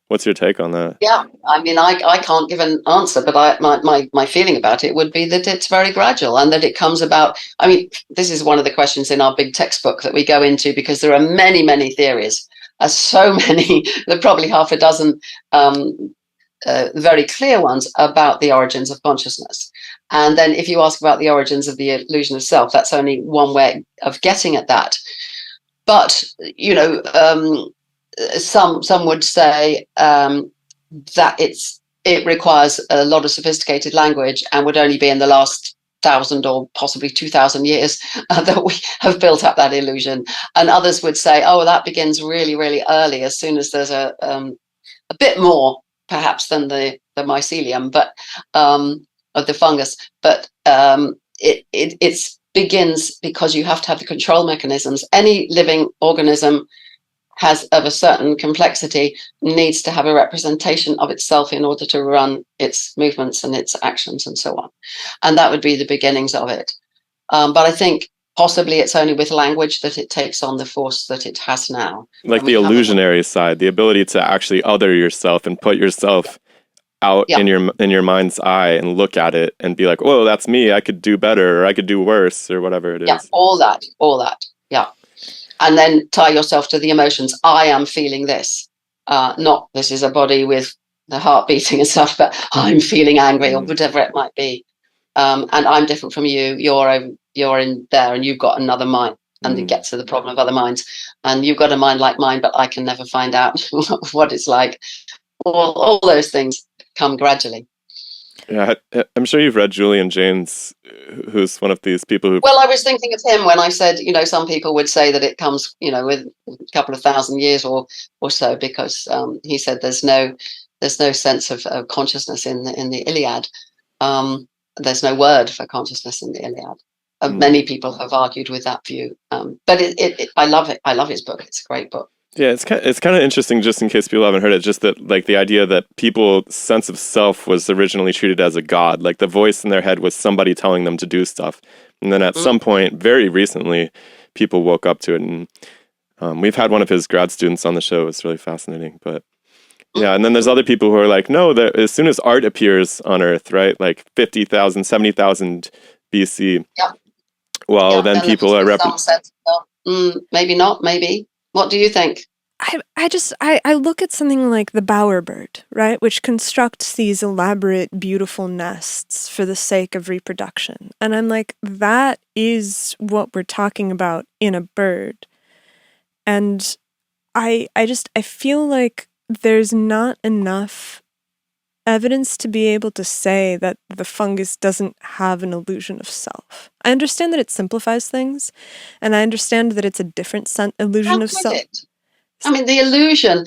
What's your take on that? Yeah, I mean, I can't give an answer, but my feeling about it would be that it's very gradual and that it comes about. I mean, this is one of the questions in our big textbook that we go into, because there are many, many theories. So many, there are probably half a dozen very clear ones about the origins of consciousness. And then if you ask about the origins of the illusion of self, that's only one way of getting at that. But, some would say that it requires a lot of sophisticated language and would only be in the last 1,000 or possibly 2,000 years that we have built up that illusion. And others would say, oh, that begins really, really early, as soon as there's a bit more perhaps than the mycelium, but of the fungus. But it begins because you have to have the control mechanisms. Any living organism has of a certain complexity needs to have a representation of itself in order to run its movements and its actions and so on. And that would be the beginnings of it. But I think possibly it's only with language that it takes on the force that it has now. Like the illusionary side, the ability to actually other yourself and put yourself out in your mind's eye and look at it and be like, oh, that's me. I could do better, or I could do worse, or whatever it is. Yeah, all that. Yeah. And then tie yourself to the emotions. I am feeling this. Not this is a body with the heart beating and stuff, but I'm feeling angry or whatever it might be. And I'm different from you. You're in there and you've got another mind. And it gets to the problem of other minds. And you've got a mind like mine, but I can never find out what it's like. All those things come gradually. Yeah, I'm sure you've read Julian Jaynes, who's one of these people who... Well, I was thinking of him when I said, some people would say that it comes, with a couple of thousand years or so, because he said there's no sense of consciousness in the Iliad. There's no word for consciousness in the Iliad. Many people have argued with that view, but I love it. I love his book. It's a great book. Yeah, it's kind of interesting, just in case people haven't heard it, just that, like, the idea that people's sense of self was originally treated as a god. Like, the voice in their head was somebody telling them to do stuff. And then at some point, very recently, people woke up to it. And we've had one of his grad students on the show. It's really fascinating. But yeah, and then there's other people who are like, no, that as soon as art appears on Earth, right, like 50,000, 70,000 BC, then people are... maybe not, maybe. What do you think? I look at something like the bowerbird, right, which constructs these elaborate, beautiful nests for the sake of reproduction. And I'm like, that is what we're talking about in a bird. And I feel like there's not enough evidence to be able to say that the fungus doesn't have an illusion of self. I understand that it simplifies things, and I understand that it's a different illusion How of could self. it? I mean, the illusion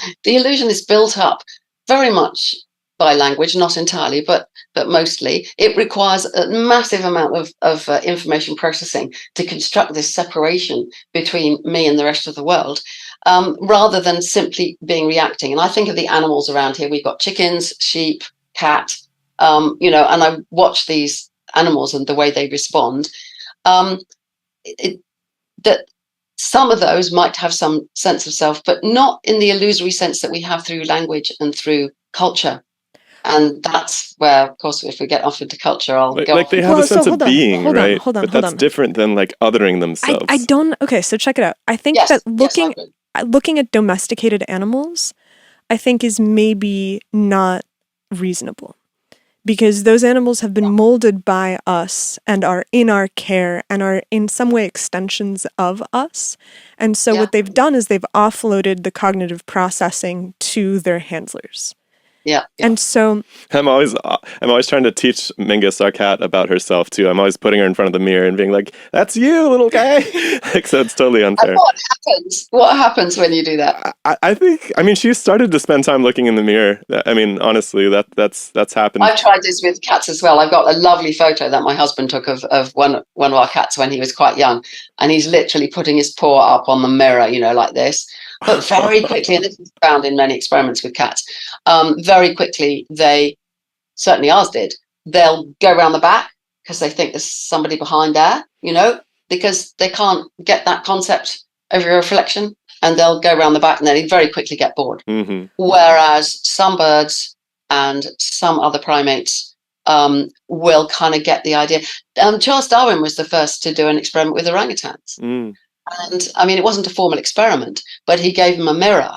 is built up very much by language, not entirely, but mostly. It requires a massive amount of information processing to construct this separation between me and the rest of the world, rather than simply being reacting. And I think of the animals around here. We've got chickens, sheep, cat, and I watch these animals and the way they respond. Um, that some of those might have some sense of self, but not in the illusory sense that we have through language and through culture. And that's where, of course, if we get off into culture, I'll go. Like they have a sense of being, right? But that's different than like othering themselves. I don't. Okay, so check it out. I think that looking at domesticated animals, I think is maybe not reasonable. Because those animals have been molded by us and are in our care and are in some way extensions of us. And so what they've done is they've offloaded the cognitive processing to their handlers. Yeah. And so I'm always trying to teach Mingus, our cat, about herself too. I'm always putting her in front of the mirror and being like, "That's you, little guy." Like, so it's totally unfair. And what happens when you do that? I think she started to spend time looking in the mirror. I mean, honestly, that's happened. I've tried this with cats as well. I've got a lovely photo that my husband took of one of our cats when he was quite young, and he's literally putting his paw up on the mirror, like this. But very quickly, and this is found in many experiments with cats, very quickly they, certainly ours did, they'll go around the back because they think there's somebody behind there, because they can't get that concept of your reflection, and they'll go around the back and then they very quickly get bored. Mm-hmm. Whereas some birds and some other primates will kind of get the idea. Charles Darwin was the first to do an experiment with orangutans. Mm. And it wasn't a formal experiment, but he gave them a mirror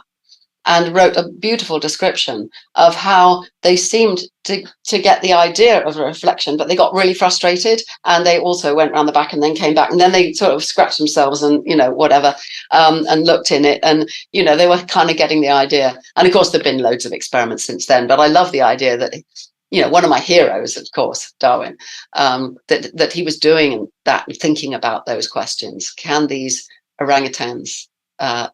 and wrote a beautiful description of how they seemed to get the idea of a reflection, but they got really frustrated and they also went around the back and then came back and then they sort of scratched themselves and, whatever, and looked in it and, they were kind of getting the idea. And of course, there've been loads of experiments since then, but I love the idea that, one of my heroes, of course, Darwin, that he was doing that and thinking about those questions. Can these orangutans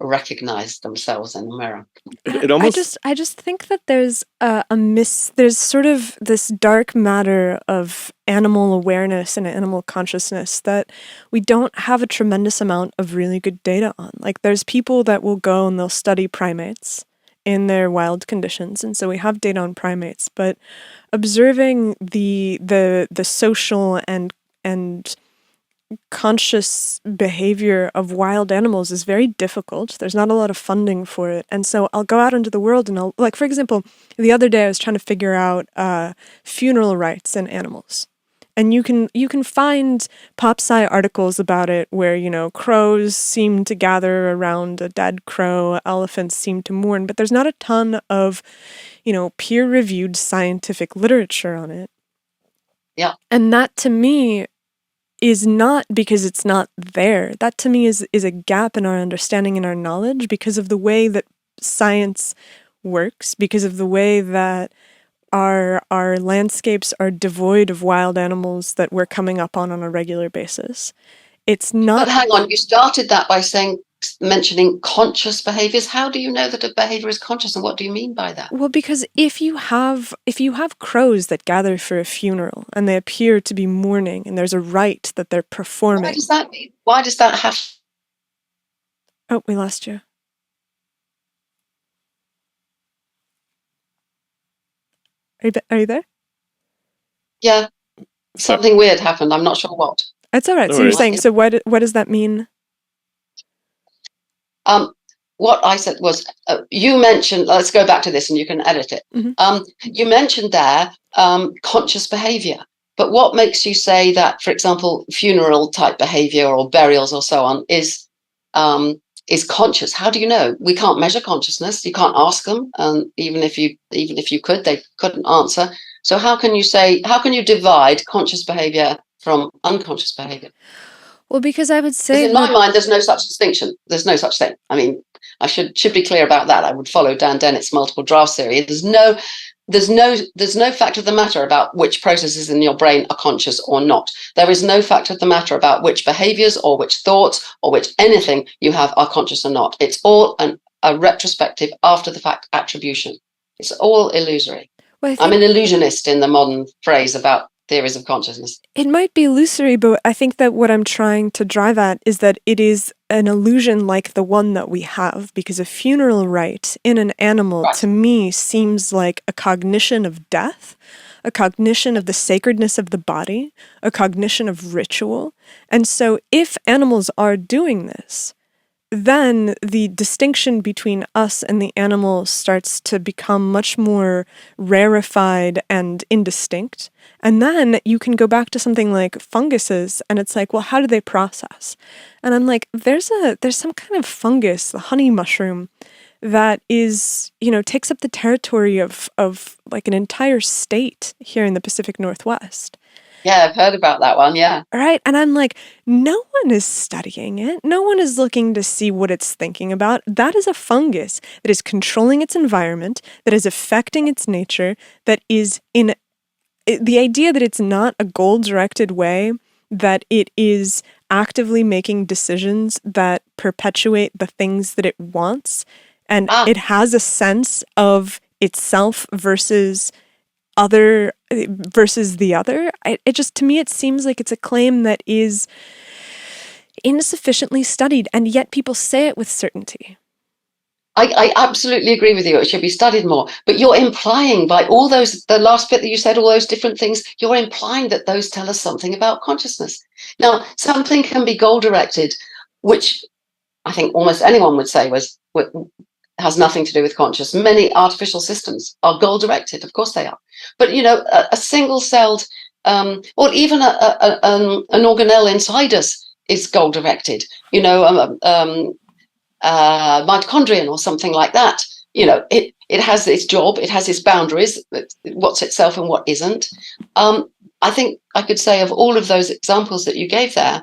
recognize themselves in the mirror? It almost... I just think that there's there's sort of this dark matter of animal awareness and animal consciousness that we don't have a tremendous amount of really good data on. Like there's people that will go and they'll study primates in their wild conditions, and so we have data on primates, but observing the social and conscious behavior of wild animals is very difficult. There's not a lot of funding for it. And so I'll go out into the world and I'll, like, for example, the other day I was trying to figure out funeral rites in animals. And you can find pop-sci articles about it where, crows seem to gather around a dead crow, elephants seem to mourn, but there's not a ton of, peer-reviewed scientific literature on it. Yeah. And that to me is not because it's not there. That to me is a gap in our understanding and our knowledge because of the way that science works, because of the way that our landscapes are devoid of wild animals that we're coming up on a regular basis. It's not... But hang on, you started that by mentioning conscious behaviors. How do you know that a behavior is conscious, and what do you mean by that? Well, because if you have crows that gather for a funeral and they appear to be mourning and there's a rite that they're performing... Why does that have... Oh, we lost you. Are you there? Yeah. Something weird happened. I'm not sure what. It's all right. So you're saying, so what does that mean? What I said was, you mentioned, let's go back to this and you can edit it. Mm-hmm. You mentioned there conscious behavior. But what makes you say that, for example, funeral type behavior or burials or so on is conscious? How do you know? We can't measure consciousness. You can't ask them. Even if you could, they couldn't answer. So how can you divide conscious behavior from unconscious behavior? Well, because I would Because say in my that mind, there's no such distinction. There's no such thing. I mean, I should be clear about that. I would follow Dan Dennett's multiple draft theory. There's no fact of the matter about which processes in your brain are conscious or not. There is no fact of the matter about which behaviors or which thoughts or which anything you have are conscious or not. It's all a retrospective, after the fact attribution. It's all illusory. well, I I'm think an illusionist in the modern phrase about theories of consciousness. it might be illusory, but I think that what I'm trying to drive at is that it is an illusion like the one that we have, because a funeral rite in an animal, Right. to me, seems like a cognition of death, a cognition of the sacredness of the body, a cognition of ritual. And so if animals are doing this, then the distinction between us and the animal starts to become much more rarefied and indistinct. And then you can go back to something like funguses, and it's like, well, how do they process? And I'm like, there's some kind of fungus, the honey mushroom, that is, takes up the territory of like an entire state here in the Pacific Northwest. Yeah, I've heard about that one. Yeah. Right? And I'm like, no one is studying it. No one is looking to see what it's thinking about. That is a fungus that is controlling its environment, that is affecting its nature, that is the idea that it's not a goal-directed way, that it is actively making decisions that perpetuate the things that it wants, and it has a sense of itself versus the other. It just, to me, it seems like it's a claim that is insufficiently studied, and yet people say it with certainty. I absolutely agree with you. It should be studied more. But you're implying by all those, the last bit that you said, all those different things, you're implying that those tell us something about consciousness. Now, something can be goal-directed, which I think almost anyone would say has nothing to do with conscious. Many artificial systems are goal-directed. Of course they are. But, a single-celled, or even an organelle inside us is goal-directed. Mitochondrion or something like that. It has its job, it has its boundaries, what's itself and what isn't. I think I could say, of all of those examples that you gave there,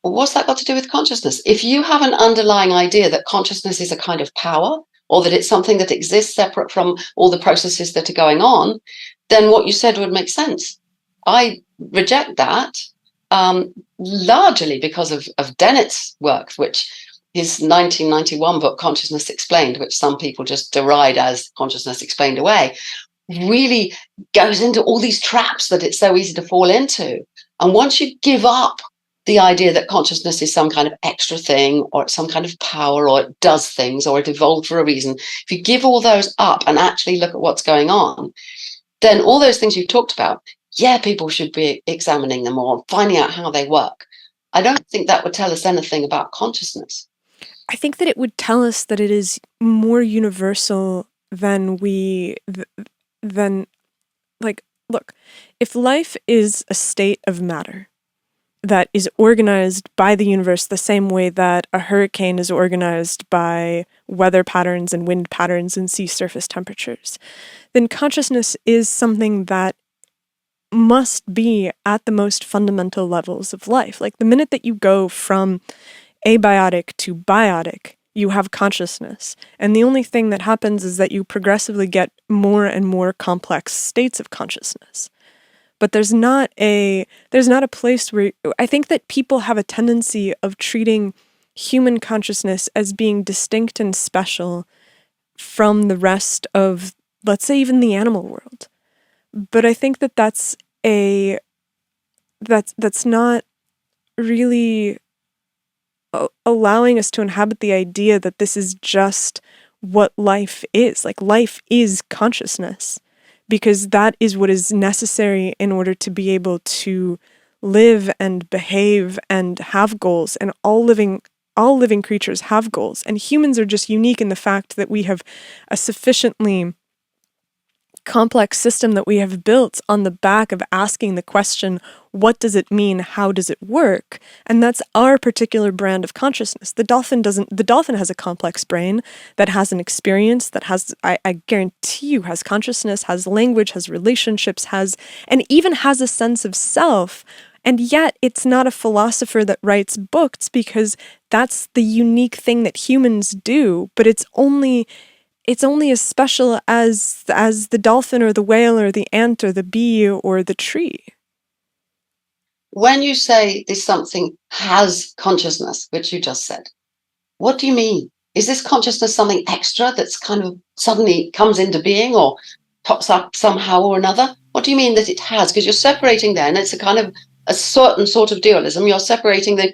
what's that got to do with consciousness? If you have an underlying idea that consciousness is a kind of power, or that it's something that exists separate from all the processes that are going on, then what you said would make sense. I reject that, largely because of Dennett's work, which his 1991 book, Consciousness Explained, which some people just deride as Consciousness Explained Away, really goes into all these traps that it's so easy to fall into. And once you give up the idea that consciousness is some kind of extra thing, or it's some kind of power, or it does things, or it evolved for a reason, if you give all those up and actually look at what's going on, then all those things you've talked about, yeah, people should be examining them more, finding out how they work. I don't think that would tell us anything about consciousness. I think that it would tell us that it is more universal than look, if life is a state of matter that is organized by the universe the same way that a hurricane is organized by weather patterns and wind patterns and sea surface temperatures, then consciousness is something that must be at the most fundamental levels of life. Like the minute that you go from abiotic to biotic, you have consciousness. And the only thing that happens is that you progressively get more and more complex states of consciousness. But there's not a place where I think that people have a tendency of treating human consciousness as being distinct and special from the rest of, let's say, even the animal world. But I think that that's not really allowing us to inhabit the idea that this is just what life is. Like, life is consciousness, because that is what is necessary in order to be able to live and behave and have goals. And all living creatures have goals. And humans are just unique in the fact that we have a sufficiently complex system that we have built on the back of asking the question, what does it mean? How does it work? And that's our particular brand of consciousness. The dolphin has a complex brain that has an experience, that has, I guarantee you, has consciousness, has language, has relationships, and even has a sense of self. And yet it's not a philosopher that writes books, because that's the unique thing that humans do, but it's only as special as the dolphin or the whale or the ant or the bee or the tree. When you say this something has consciousness, which you just said, what do you mean? Is this consciousness something extra that's kind of suddenly comes into being or pops up somehow or another? What do you mean that it has? Because you're separating there, and it's a kind of a certain sort of dualism. You're separating the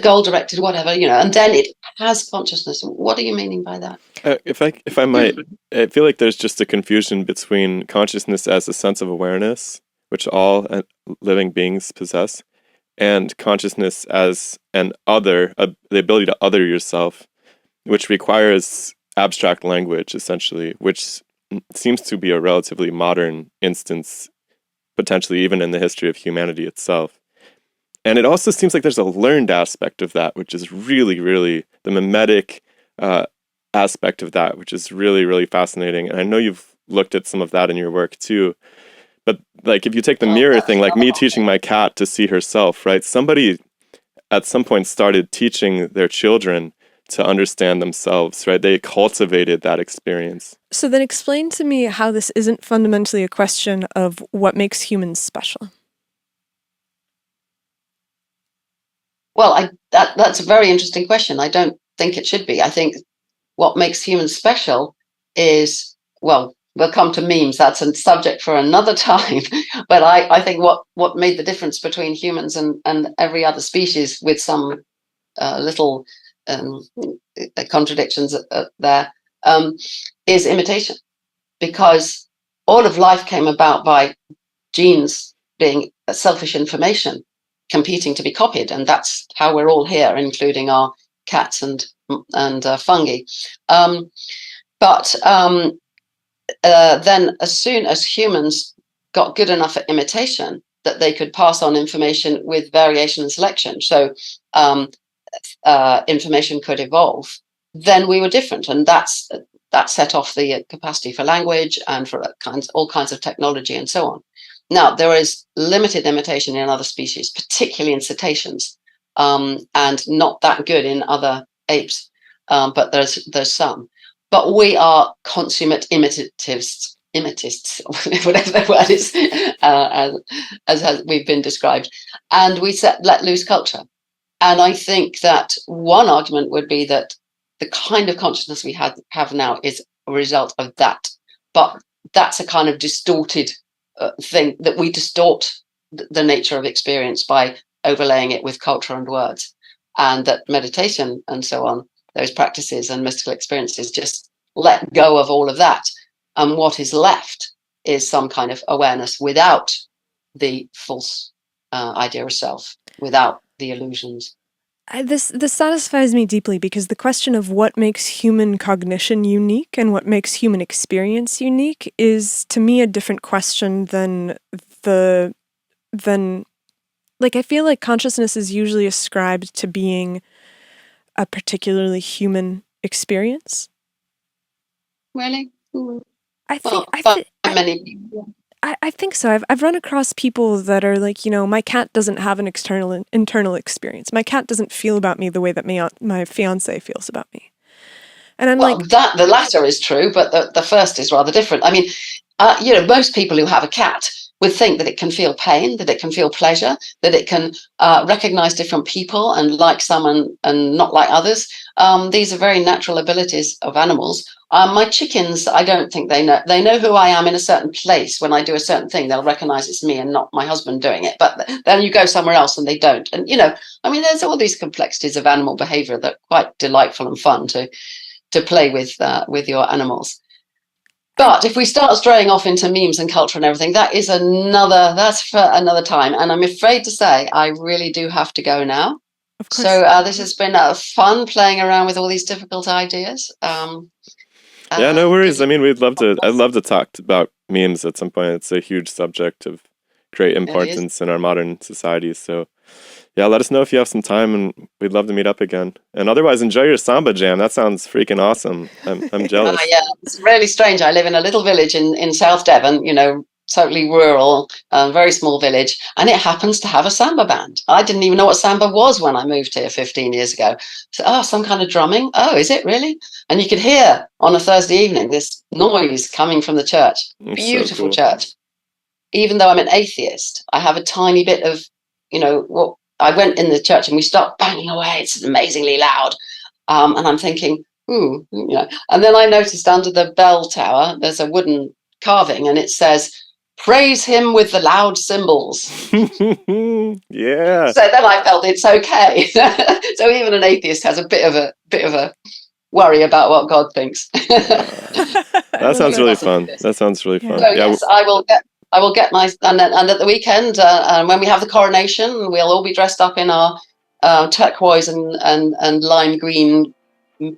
goal-directed whatever, and then it has consciousness. What are you meaning by that? If I might, I feel like there's just a confusion between consciousness as a sense of awareness, which all living beings possess, and consciousness as an other, the ability to other yourself, which requires abstract language, essentially, which seems to be a relatively modern instance, potentially even in the history of humanity itself. And it also seems like there's a learned aspect of that, which is really, really the mimetic aspect of that, which is really, really fascinating. And I know you've looked at some of that in your work too. But like, if you take the mirror thing, like me teaching my cat to see herself, right? Somebody at some point started teaching their children to understand themselves, right? They cultivated that experience. So then explain to me how this isn't fundamentally a question of what makes humans special. Well, that's a very interesting question. I don't think it should be. I think what makes humans special is, well, we'll come to memes. That's a subject for another time. But I think what made the difference between humans and every other species, with some little contradictions there, is imitation. Because all of life came about by genes being selfish information, competing to be copied, and that's how we're all here, including our cats and fungi. But then, as soon as humans got good enough at imitation that they could pass on information with variation and selection, so information could evolve, then we were different, and that set off the capacity for language and for all kinds of technology and so on. Now, there is limited imitation in other species, particularly in cetaceans, and not that good in other apes, but there's some. But we are consummate imitists, whatever the word is, as we've been described, and we let loose culture. And I think that one argument would be that the kind of consciousness we have now is a result of that. But that's a kind of distorted thing, that we distort the nature of experience by overlaying it with culture and words. And that meditation and so on, those practices and mystical experiences, just let go of all of that. And what is left is some kind of awareness without the false idea of self, without the illusions. This satisfies me deeply, because the question of what makes human cognition unique and what makes human experience unique is, to me, a different question than I feel like consciousness is usually ascribed to being a particularly human experience. Really? I think so. I've run across people that are like, my cat doesn't have an internal experience. My cat doesn't feel about me the way that my fiance feels about me. And I'm that the latter is true, but the first is rather different. I mean, most people who have a cat would think that it can feel pain, that it can feel pleasure, that it can recognize different people and like some and not like others. These are very natural abilities of animals. My chickens, I don't think they know. They know who I am in a certain place. When I do a certain thing, they'll recognize it's me and not my husband doing it. But then you go somewhere else and they don't. And, I mean, there's all these complexities of animal behavior that are quite delightful and fun to play with your animals. But if we start straying off into memes and culture and everything, that's for another time. And I'm afraid to say, I really do have to go now. Of course. So this has been fun playing around with all these difficult ideas. Yeah, no worries. I mean, I'd love to talk about memes at some point. It's a huge subject of great importance in our modern society. So yeah, let us know if you have some time, and we'd love to meet up again. And otherwise, enjoy your samba jam. That sounds freaking awesome. I'm jealous. Yeah, it's really strange. I live in a little village in South Devon, totally rural, very small village, and it happens to have a samba band. I didn't even know what samba was when I moved here 15 years ago. So, oh, some kind of drumming. Oh, is it really? And you could hear on a Thursday evening this noise coming from the church. That's so Beautiful cool. church. Even though I'm an atheist, I have a tiny bit of, what I went in the church and we start banging away. It's amazingly loud. And I'm thinking, and then I noticed under the bell tower, there's a wooden carving and it says, praise him with the loud cymbals. Yeah. So then I felt it's okay. So even an atheist has a bit of a worry about what God thinks. That sounds really fun. That sounds really fun. So yes, I will get my and at the weekend when we have the coronation, we'll all be dressed up in our turquoise and lime green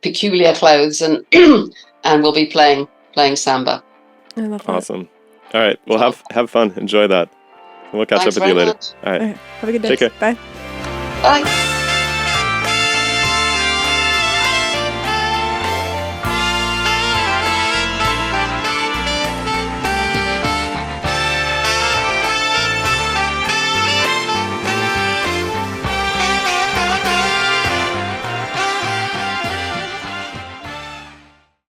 peculiar clothes, and and we'll be playing samba. I love that. Awesome. All right. Well, have fun. Enjoy that. We'll catch Thanks up with you very later. much. All right. Okay, have a good day. Take care. Bye. Bye.